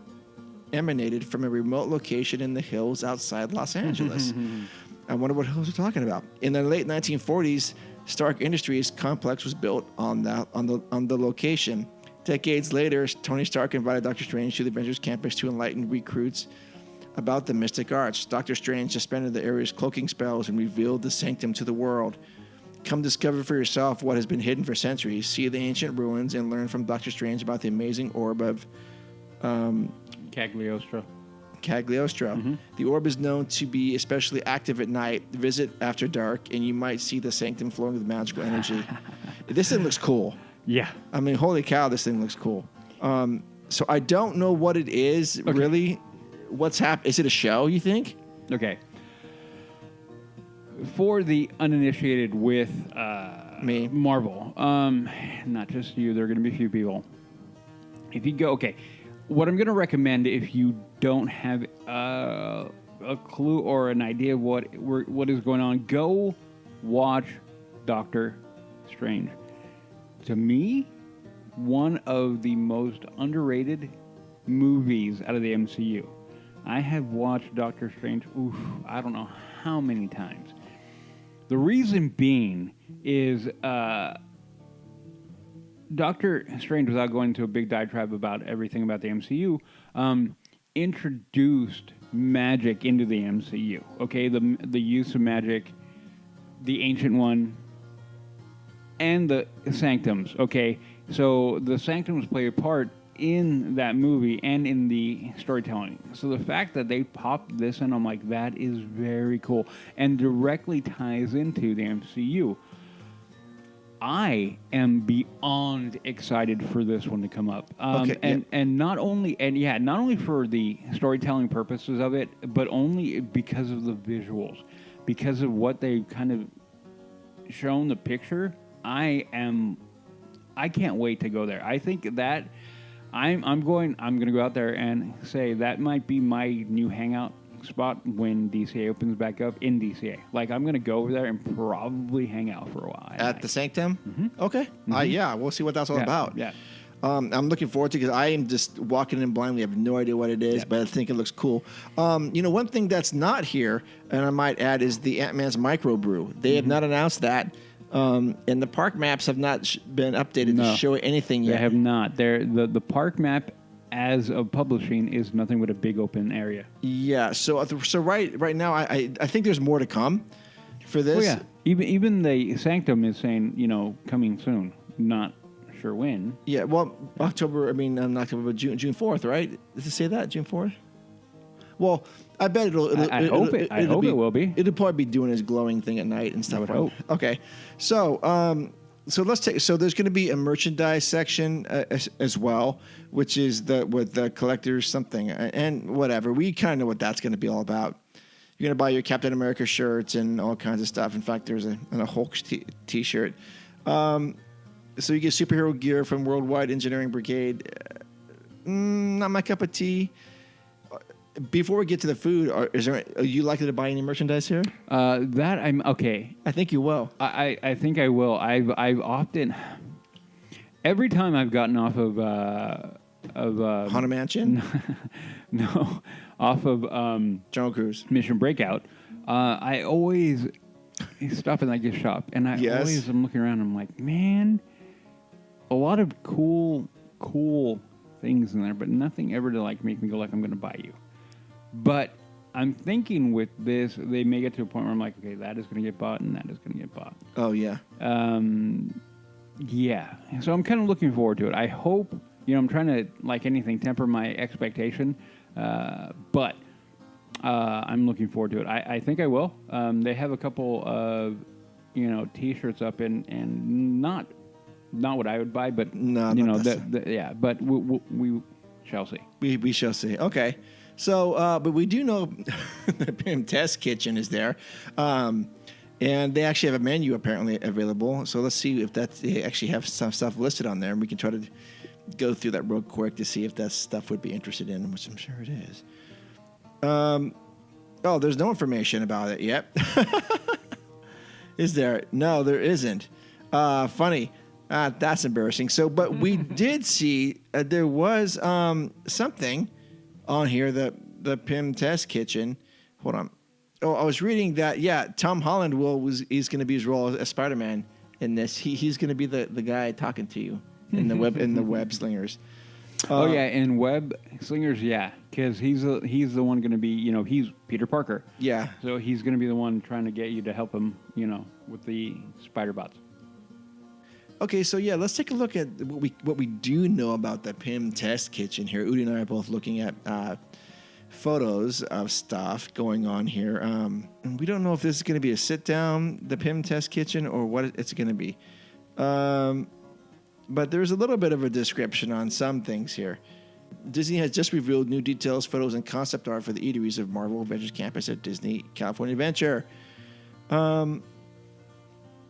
emanated from a remote location in the hills outside Los Angeles. I wonder what hills we're talking about. In the late 1940s, Stark Industries complex was built on the location. Decades later, Tony Stark invited Doctor Strange to the Avengers Campus to enlighten recruits about the mystic arts. Doctor Strange suspended the area's cloaking spells and revealed the Sanctum to the world. Come discover for yourself what has been hidden for centuries. See the ancient ruins and learn from Doctor Strange about the amazing orb of Cagliostro. The orb is known to be especially active at night. Visit after dark, and you might see the Sanctum flowing with magical energy. This thing looks cool. Yeah. I mean, holy cow, this thing looks cool. So I don't know what it is, really. What's happening? Is it a show, you think? Okay. For the uninitiated with Me. Marvel, not just you, there are going to be a few people. If you go, okay, what I'm going to recommend, if you don't have a clue or an idea of what is going on, go watch Doctor Strange. To me, one of the most underrated movies out of the MCU. I have watched Doctor Strange, I don't know how many times. The reason being is Doctor Strange, without going into a big diatribe about everything about the MCU, introduced magic into the MCU. Okay, the use of magic, the Ancient One, and the Sanctums. Okay, so the Sanctums play a part in that movie and in the storytelling. So the fact that they popped this in, I'm like, that is very cool and directly ties into the MCU. I am beyond excited for this one to come up. And not only for the storytelling purposes of it, but only because of the visuals, because of what they've kind of shown the picture. I can't wait to go there. I think that I'm going to go out there and say that might be my new hangout spot when DCA opens back up in DCA. Like, I'm going to go over there and probably hang out for a while. At the Sanctum? Okay. Yeah, we'll see what that's all about. Yeah. I'm looking forward to it because I am just walking in blindly. I have no idea what it is, but I think it looks cool. One thing that's not here, and I might add, is the Ant-Man's microbrew. They have not announced that. And the park maps have not been updated to show anything yet. They have not. The park map, as of publishing, is nothing but a big open area. Yeah. So right now, I think there's more to come for this. Oh, yeah. Even the Sanctum is saying, coming soon. Not sure when. Yeah. Well, not October, but June 4th, right? Does it say that, June 4th? Well, I bet I hope it will be. It'll probably be doing his glowing thing at night and stuff. I would hope. Okay. So let's take. So there's going to be a merchandise section as well, which is with the collectors something and whatever. We kind of know what that's going to be all about. You're going to buy your Captain America shirts and all kinds of stuff. In fact, there's a Hulk t-shirt. So you get superhero gear from Worldwide Engineering Brigade. Not my cup of tea. Before we get to the food, are you likely to buy any merchandise here? That I'm okay. I think you will. I think I will. I've often, every time I've gotten off of Haunted Mansion? no, off of Jungle Cruise. Mission Breakout, I always stop in that gift shop, and I always am looking around. And I'm like, man, a lot of cool things in there, but nothing ever to like make me go like I'm going to buy you. But I'm thinking with this, they may get to a point where I'm like, okay, that is going to get bought, and that is going to get bought. Oh yeah. Yeah. So I'm kind of looking forward to it. I hope, I'm trying to, like anything, temper my expectation, but I'm looking forward to it. I think I will. They have a couple of, T-shirts up and not what I would buy, but no, yeah. But we shall see. We shall see. Okay. So, but we do know the PIM Test Kitchen is there, and they actually have a menu apparently available. So let's see if they actually have some stuff listed on there, and we can try to go through that real quick to see if that stuff would be interested in, which I'm sure it is. Oh, there's no information about it yet. Is there? No, there isn't. Funny. That's embarrassing. So, but we did see there was something on here, the PIM Test Kitchen. Hold on. Oh, I was reading that. Yeah, Tom Holland he's going to be his role as Spider-Man in this. He's going to be the guy talking to you in the web slingers. Oh yeah, in web slingers, yeah, because he's the one going to be, he's Peter Parker. Yeah. So he's going to be the one trying to get you to help him, with the spider bots. Okay, so yeah, let's take a look at what we do know about the PIM Test Kitchen here. Udi and I are both looking at photos of stuff going on here. And we don't know if this is going to be a sit-down, the PIM Test Kitchen, or what it's going to be. But there's a little bit of a description on some things here. Disney has just revealed new details, photos, and concept art for the eateries of Marvel Avengers Campus at Disney California Adventure.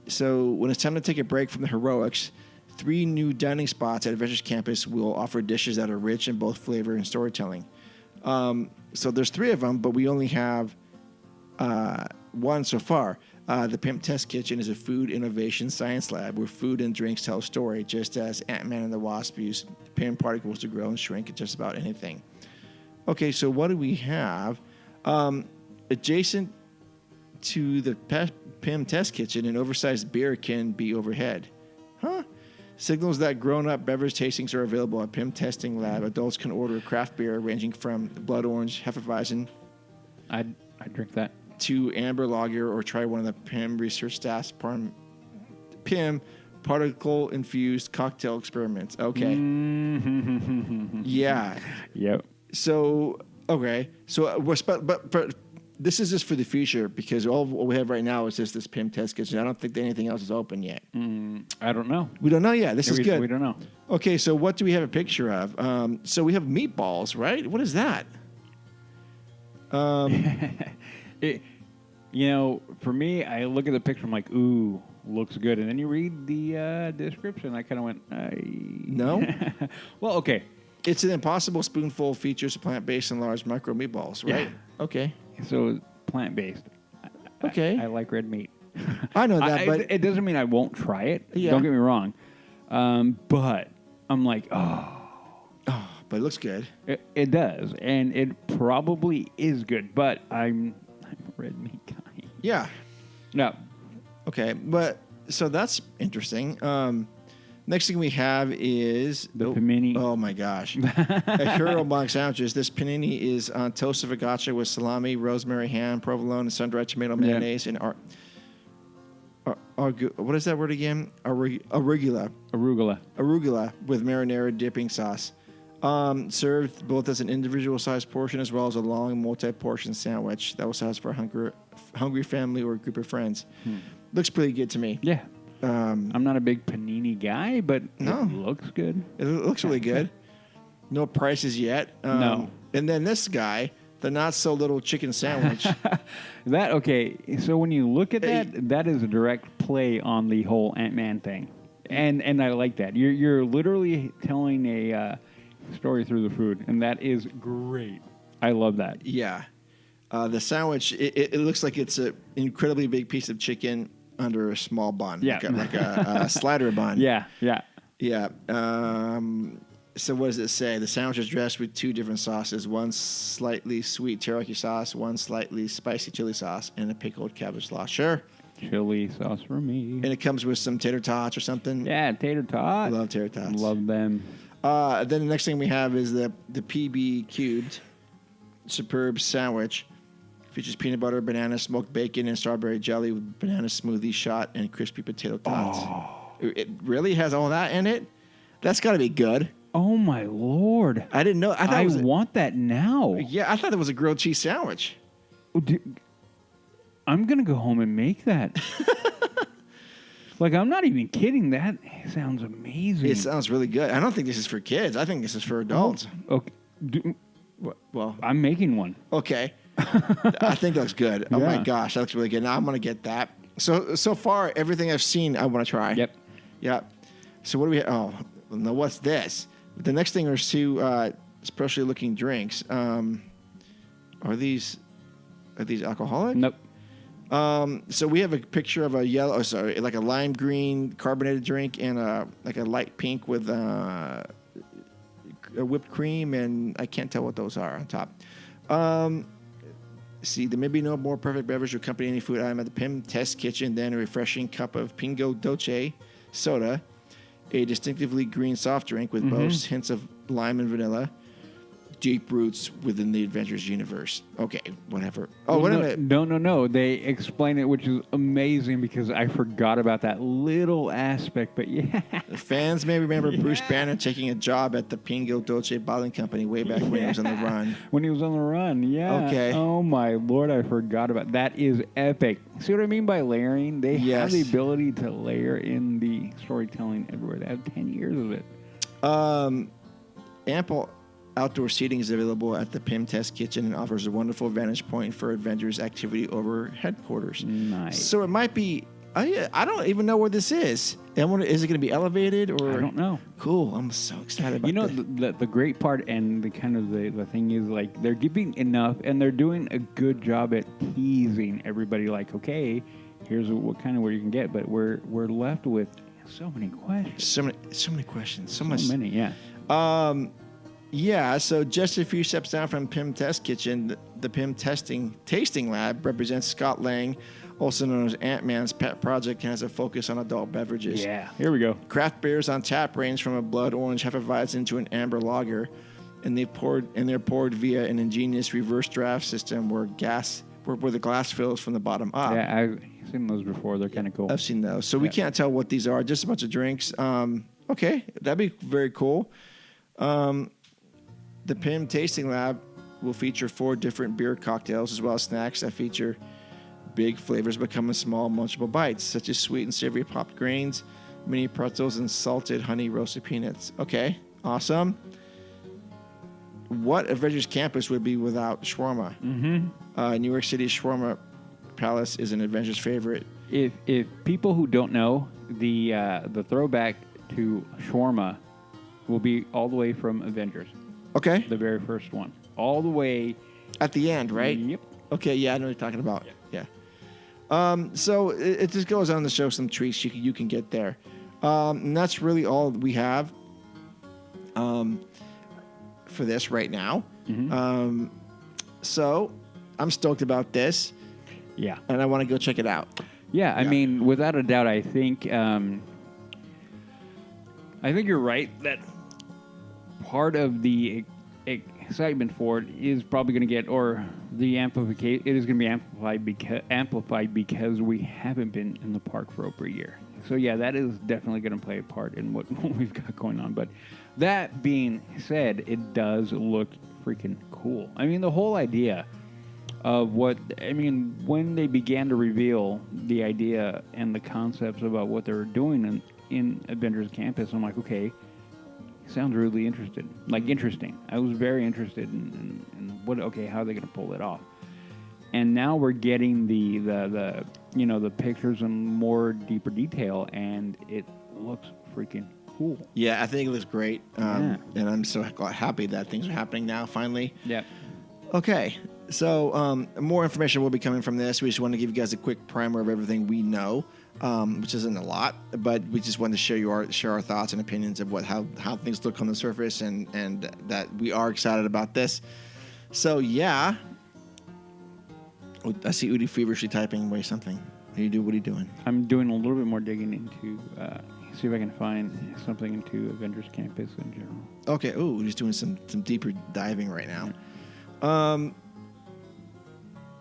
So when it's time to take a break from the heroics, 3 new dining spots at Avengers Campus will offer dishes that are rich in both flavor and storytelling. So there's 3 of them, but we only have 1 so far. The PIM Test Kitchen is a food innovation science lab where food and drinks tell a story, just as Ant-Man and the Wasp use PIM particles to grow and shrink at just about anything. Okay, so what do we have? Adjacent to the PIM Test Kitchen, an oversized beer can be overhead. Huh? Signals that grown-up beverage tastings are available at PIM Testing Lab. Adults can order craft beer ranging from Blood Orange, Hefeweizen. I'd drink that. To Amber Lager, or try one of the PIM research staff's PIM particle-infused cocktail experiments. Okay. Yeah. Yep. So, okay. So, but this is just for the future, because all we have right now is just this PIM Test Kitchen. I don't think that anything else is open yet. I don't know. We don't know yet. This is good. We don't know. Okay, so what do we have a picture of? So we have meatballs, right? What is that? For me, I look at the picture, I'm like, ooh, looks good. And then you read the description, I kind of went, No? Well, okay. It's an impossible spoonful, features plant-based and large micro meatballs, right? Yeah. Okay. So plant-based. Okay. I like red meat. I know that, but it doesn't mean I won't try it. Yeah. Don't get me wrong. But I'm like, but it looks good. It does, and it probably is good. But I'm a red meat guy. Yeah. No. Okay, but so that's interesting. Next thing we have is the panini. Oh my gosh, a hero box sandwiches. This panini is on toast of focaccia with salami, rosemary, ham, provolone, and sun-dried tomato mayonnaise, and what is that word again? Arugula with marinara dipping sauce. Served both as an individual sized portion as well as a long multi-portion sandwich that will satisfy a hungry family or a group of friends. Looks pretty good to me. Yeah. I'm not a big panini guy, but it looks good. It looks really good. No prices yet. No. And then this guy, the not so little chicken sandwich. That okay? So when you look at that, that is a direct play on the whole Ant-Man thing, and I like that. You're literally telling a story through the food, and that is great. I love that. Yeah. The sandwich, it looks like it's an incredibly big piece of chicken under a small bun. Yeah. Like a slider bun. Yeah. Yeah. So what does it say? The sandwich is dressed with 2 different sauces, one slightly sweet teriyaki sauce, one slightly spicy chili sauce, and a pickled cabbage sauce. Sure. Chili sauce for me. And it comes with some tater tots or something. Yeah, tater tot. Love tater tots. Love them. Then the next thing we have is the PB cubed superb sandwich. Features peanut butter, banana, smoked bacon, and strawberry jelly with banana smoothie shot and crispy potato tots. It really has all that in it? That's got to be good. Oh my Lord! I didn't know. I want that now. Yeah, I thought it was a grilled cheese sandwich. I'm gonna go home and make that. Like, I'm not even kidding. That sounds amazing. It sounds really good. I don't think this is for kids. I think this is for adults. Okay. Well, I'm making one. okay. I think that looks good. Oh my Yeah. gosh, that looks really good. Now I'm gonna get that. So far, everything I've seen, I want to try. Yep. So what do we? Oh, no. What's this? The next thing are 2 specially looking drinks. Are these alcoholic? Nope. So we have a picture of a like a lime green carbonated drink and like a light pink with a whipped cream, and I can't tell what those are on top. See, there may be no more perfect beverage to accompany any food item at the PIM test kitchen than a refreshing cup of Pingo Dolce soda, a distinctively green soft drink with boasts hints of lime and vanilla, deep roots within the Avengers universe. Okay, whatever. Oh, wait a minute. No. They explain it, which is amazing because I forgot about that little aspect. But yeah, Fans may remember Bruce Banner taking a job at the Pingo Dolce bottling company way back when he was on the run. When he was on the run, yeah. Okay. Oh my Lord, I forgot about that. Is epic. See what I mean by layering? They have the ability to layer in the storytelling everywhere. They have 10 years of it. Ample outdoor seating is available at the PIM Test Kitchen and offers a wonderful vantage point for Avengers activity over headquarters. Nice. So it might be. I don't even know where this is. Is it going to be elevated or? I don't know. Cool. I'm so excited about. You know, this. the great part and the kind of the thing is, like, they're giving enough and they're doing a good job at teasing everybody. Like, okay, here's what you can get, but we're left with so many questions. So many questions. So many, yeah. Yeah, so just a few steps down from PIM Test Kitchen, the PIM Tasting Lab represents Scott Lang, also known as Ant-Man's pet project, and has a focus on adult beverages. Yeah, here we go. Craft beers on tap range from a blood orange Hefeweizen to an amber lager, and they're poured via an ingenious reverse draft system where the glass fills from the bottom up. Yeah, I've seen those before. They're kind of cool. I've seen those. So we can't tell what these are. Just a bunch of drinks. Okay, that'd be very cool. The PIM Tasting Lab will feature 4 different beer cocktails as well as snacks that feature big flavors becoming small munchable bites, such as sweet and savory popped grains, mini pretzels, and salted honey roasted peanuts. Okay, awesome. What Avengers Campus would be without shawarma? Mm-hmm. New York City's Shawarma Palace is an Avengers favorite. If people who don't know, the throwback to shawarma will be all the way from Avengers. Okay. The very first one. All the way. At the end, right? Yep. Okay, yeah, I know what you're talking about. Yeah. So it just goes on to show some treats you can get there. And that's really all we have for this right now. Mm-hmm. So I'm stoked about this. Yeah. And I want to go check it out. Yeah, I mean, without a doubt, I think you're right that part of the excitement for it is probably going to get, or the amplification, it is going to be amplified because we haven't been in the park for over a year. So yeah, that is definitely going to play a part in what we've got going on. But that being said, it does look freaking cool. I mean, the whole idea of when they began to reveal the idea and the concepts about what they were doing in Avengers Campus, I'm like, okay, sounds really interesting. Interesting. I was very interested in what. Okay, how are they going to pull it off? And now we're getting the pictures in more deeper detail, and it looks freaking cool. Yeah, I think it looks great. And I'm so happy that things are happening now, finally. Yeah. Okay, so more information will be coming from this. We just want to give you guys a quick primer of everything we know, which isn't a lot, but we just wanted to share our thoughts and opinions of how things look on the surface, and that we are excited about this. So yeah, I see Udi feverishly typing away something. What are you doing? I'm doing a little bit more digging into see if I can find something into Avengers Campus in general. Okay. Oh, he's doing some deeper diving right now.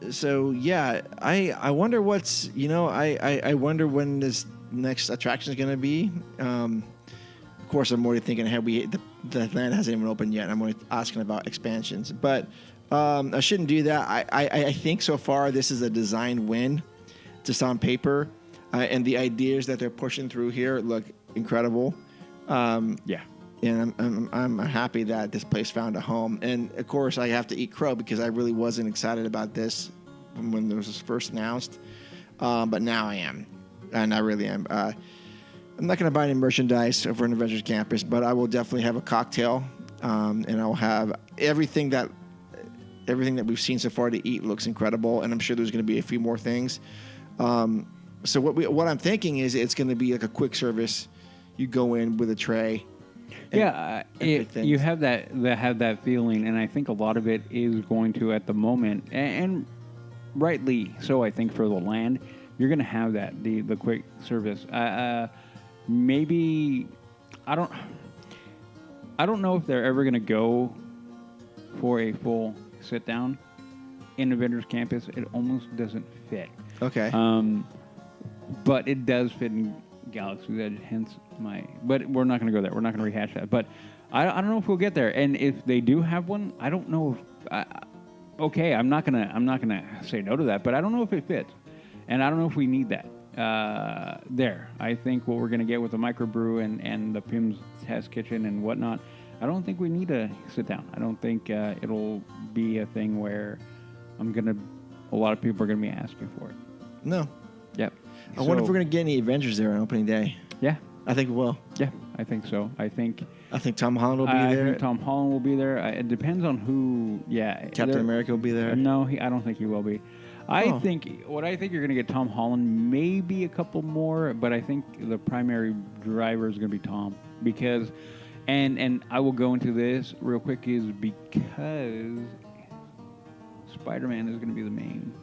So yeah, I wonder what's I wonder when this next attraction is going to be. Of course, I'm already thinking ahead. The land hasn't even opened yet. I'm already asking about expansions, but I shouldn't do that. I think so far this is a design win, just on paper, and the ideas that they're pushing through here look incredible. Yeah. And I'm happy that this place found a home. And of course, I have to eat crow because I really wasn't excited about this when it was first announced, but now I am, and I really am. I'm not going to buy any merchandise over in Avengers Campus, but I will definitely have a cocktail, and I'll have everything that we've seen so far to eat looks incredible, and I'm sure there's going to be a few more things. So what I'm thinking is it's going to be like a quick service. You go in with a tray. You have that feeling, and I think a lot of it is going to, at the moment, and rightly so, I think, for the land, you're going to have that the quick service. Maybe I don't know if they're ever going to go for a full sit down in Avengers Campus. It almost doesn't fit. Okay. But it does fit in Galaxy's Edge, hence but we're not going to go there. We're not going to rehash that. But I don't know if we'll get there. And if they do have one, I don't know if okay, I'm not gonna say no to that, but I don't know if it fits. And I don't know if we need that there. I think what we're going to get with the microbrew and the Pim's test kitchen and whatnot, I don't think we need to sit down. I don't think it'll be a thing where a lot of people are going to be asking for it. No. Yep. I wonder if we're going to get any Avengers there on opening day. Yeah. I think we will. Yeah, I think so. I think Tom Holland will be there. I think Tom Holland will be there. It depends on who. Yeah. Captain America will be there. No, I don't think he will be. I think you're going to get Tom Holland, maybe a couple more, but I think the primary driver is going to be Tom because, and I will go into this real quick, is because Spider-Man is going to be the main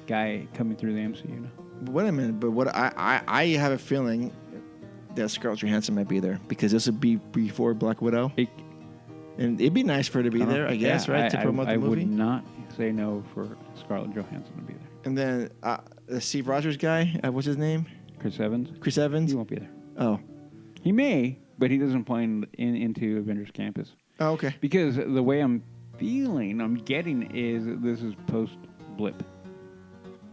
guy coming through the MCU now. Wait a minute, but what I have a feeling that Scarlett Johansson might be there because this would be before Black Widow, and it'd be nice for her to be there, I guess, right? To promote the movie. I would not say no for Scarlett Johansson to be there. And then the Steve Rogers guy, what's his name? Chris Evans. Chris Evans. He won't be there. Oh, he may, but he doesn't play into Avengers Campus. Oh, okay. Because the way I'm getting is this is post blip.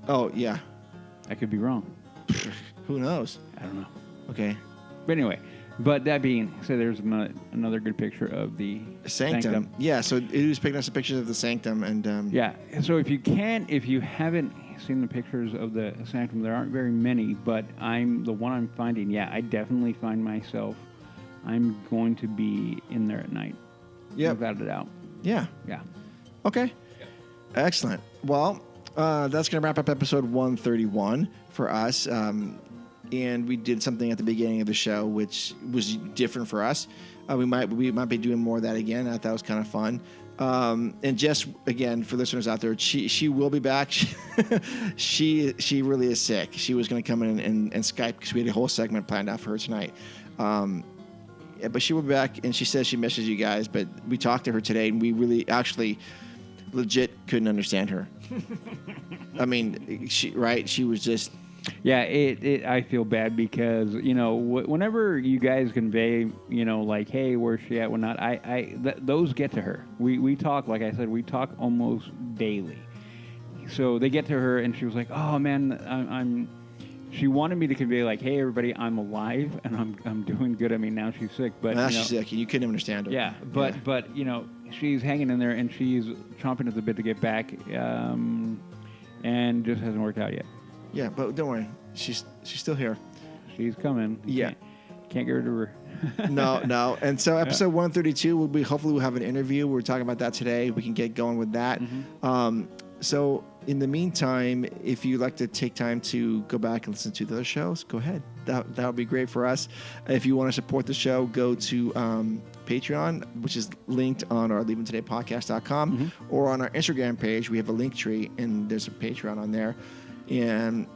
Oh yeah. I could be wrong. Who knows? I don't know. Okay. But anyway, that being said, there's another good picture of the Sanctum. Yeah, so it was picking up some pictures of the Sanctum. And yeah, so if you haven't seen the pictures of the Sanctum, there aren't very many, but the one I'm finding, yeah, I definitely find myself, I'm going to be in there at night. Yeah. Without a doubt. Yeah. Yeah. Okay. Yep. Excellent. Well, that's going to wrap up episode 131 for us. And we did something at the beginning of the show, which was different for us. We might be doing more of that again. I thought that was kind of fun. And just again, for listeners out there, she will be back. She really is sick. She was going to come in and Skype because we had a whole segment planned out for her tonight. But she will be back, and she says she misses you guys. But we talked to her today, and we really actually legit couldn't understand her. I mean, she was just. Yeah, I feel bad because, whenever you guys convey, like, hey, where's she at, whatnot, those get to her. We talk, like I said, we talk almost daily. So they get to her, and she was like, oh, man, she wanted me to convey like, hey, everybody, I'm alive and I'm doing good. I mean, now she's sick, but Now you know, she's sick. You couldn't understand her. yeah, but you know, she's hanging in there and she's chomping at the bit to get back, and just hasn't worked out yet. Yeah, but don't worry. She's still here. She's coming. Yeah. Can't get rid of her. No. And so episode 132 will be, hopefully we'll have an interview. We're talking about that today. We can get going with that. So in the meantime, if you'd like to take time to go back and listen to the other shows, go ahead. That would be great for us. If you want to support the show, go to Patreon, which is linked on our leavingtodaypodcast.com or on our Instagram page. We have a link tree and there's a Patreon on there. And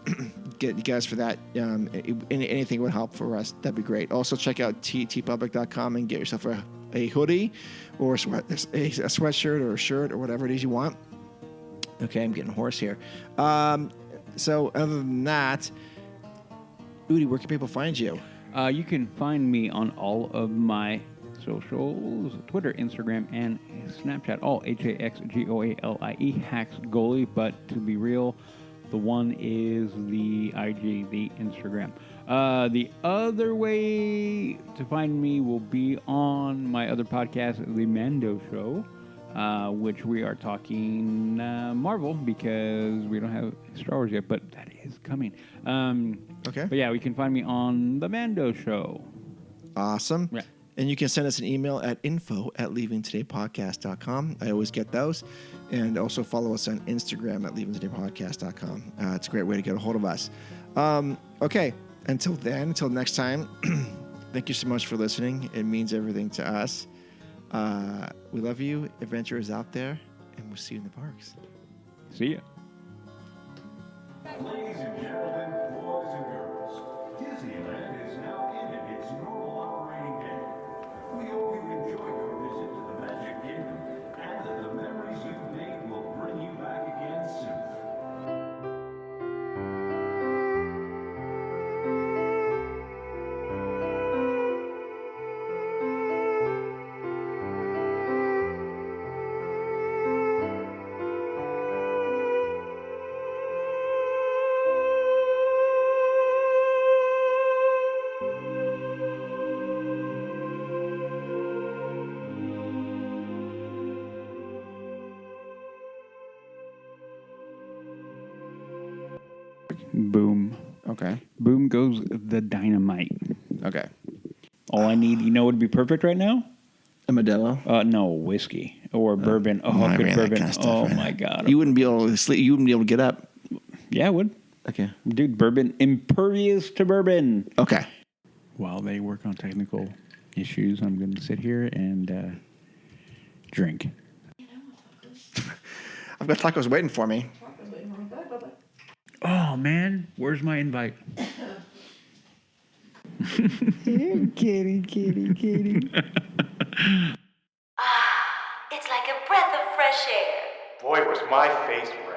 get you guys for that. Anything would help for us. That'd be great. Also, check out tpublic.com and get yourself a hoodie or a sweatshirt or a shirt or whatever it is you want. Okay, I'm getting hoarse here. So other than that, Udi, where can people find you? You can find me on all of my socials, Twitter, Instagram, and Snapchat. All HAXGOALIE, Hacks Goalie. But to be real, the one is the IG, the Instagram. The other way to find me will be on my other podcast, The Mando Show, which we are talking Marvel because we don't have Star Wars yet, but that is coming. Okay. But yeah, we can find me on The Mando Show. Awesome. Yeah. And you can send us an email at info@leavingtodaypodcast.com. I always get those. And also follow us on Instagram at leavingtodaypodcast.com. It's a great way to get a hold of us. Okay. Until next time, thank you so much for listening. It means everything to us. We love you. Adventure is out there. And we'll see you in the parks. See ya. Ladies and gentlemen, boys and girls, Disneyland is now in its normal operating day. We hope you enjoyed your visit to the Magic Kingdom and that the memories you've made will bring you back again soon. Boom. Okay. Boom goes the dynamite. Okay. All I need, you know what would be perfect right now? A Modelo. No, whiskey or bourbon. Oh, I good ran that bourbon. kind of stuff, Oh, man. my God. You wouldn't be able to sleep. You wouldn't be able to get up. Yeah, I would. Okay. Dude, bourbon, impervious to bourbon. Okay. While they work on technical issues, I'm going to sit here and drink. I've got tacos waiting for me. Oh, man. Where's my invite? Kitty. It's like a breath of fresh air. Boy, was my face red.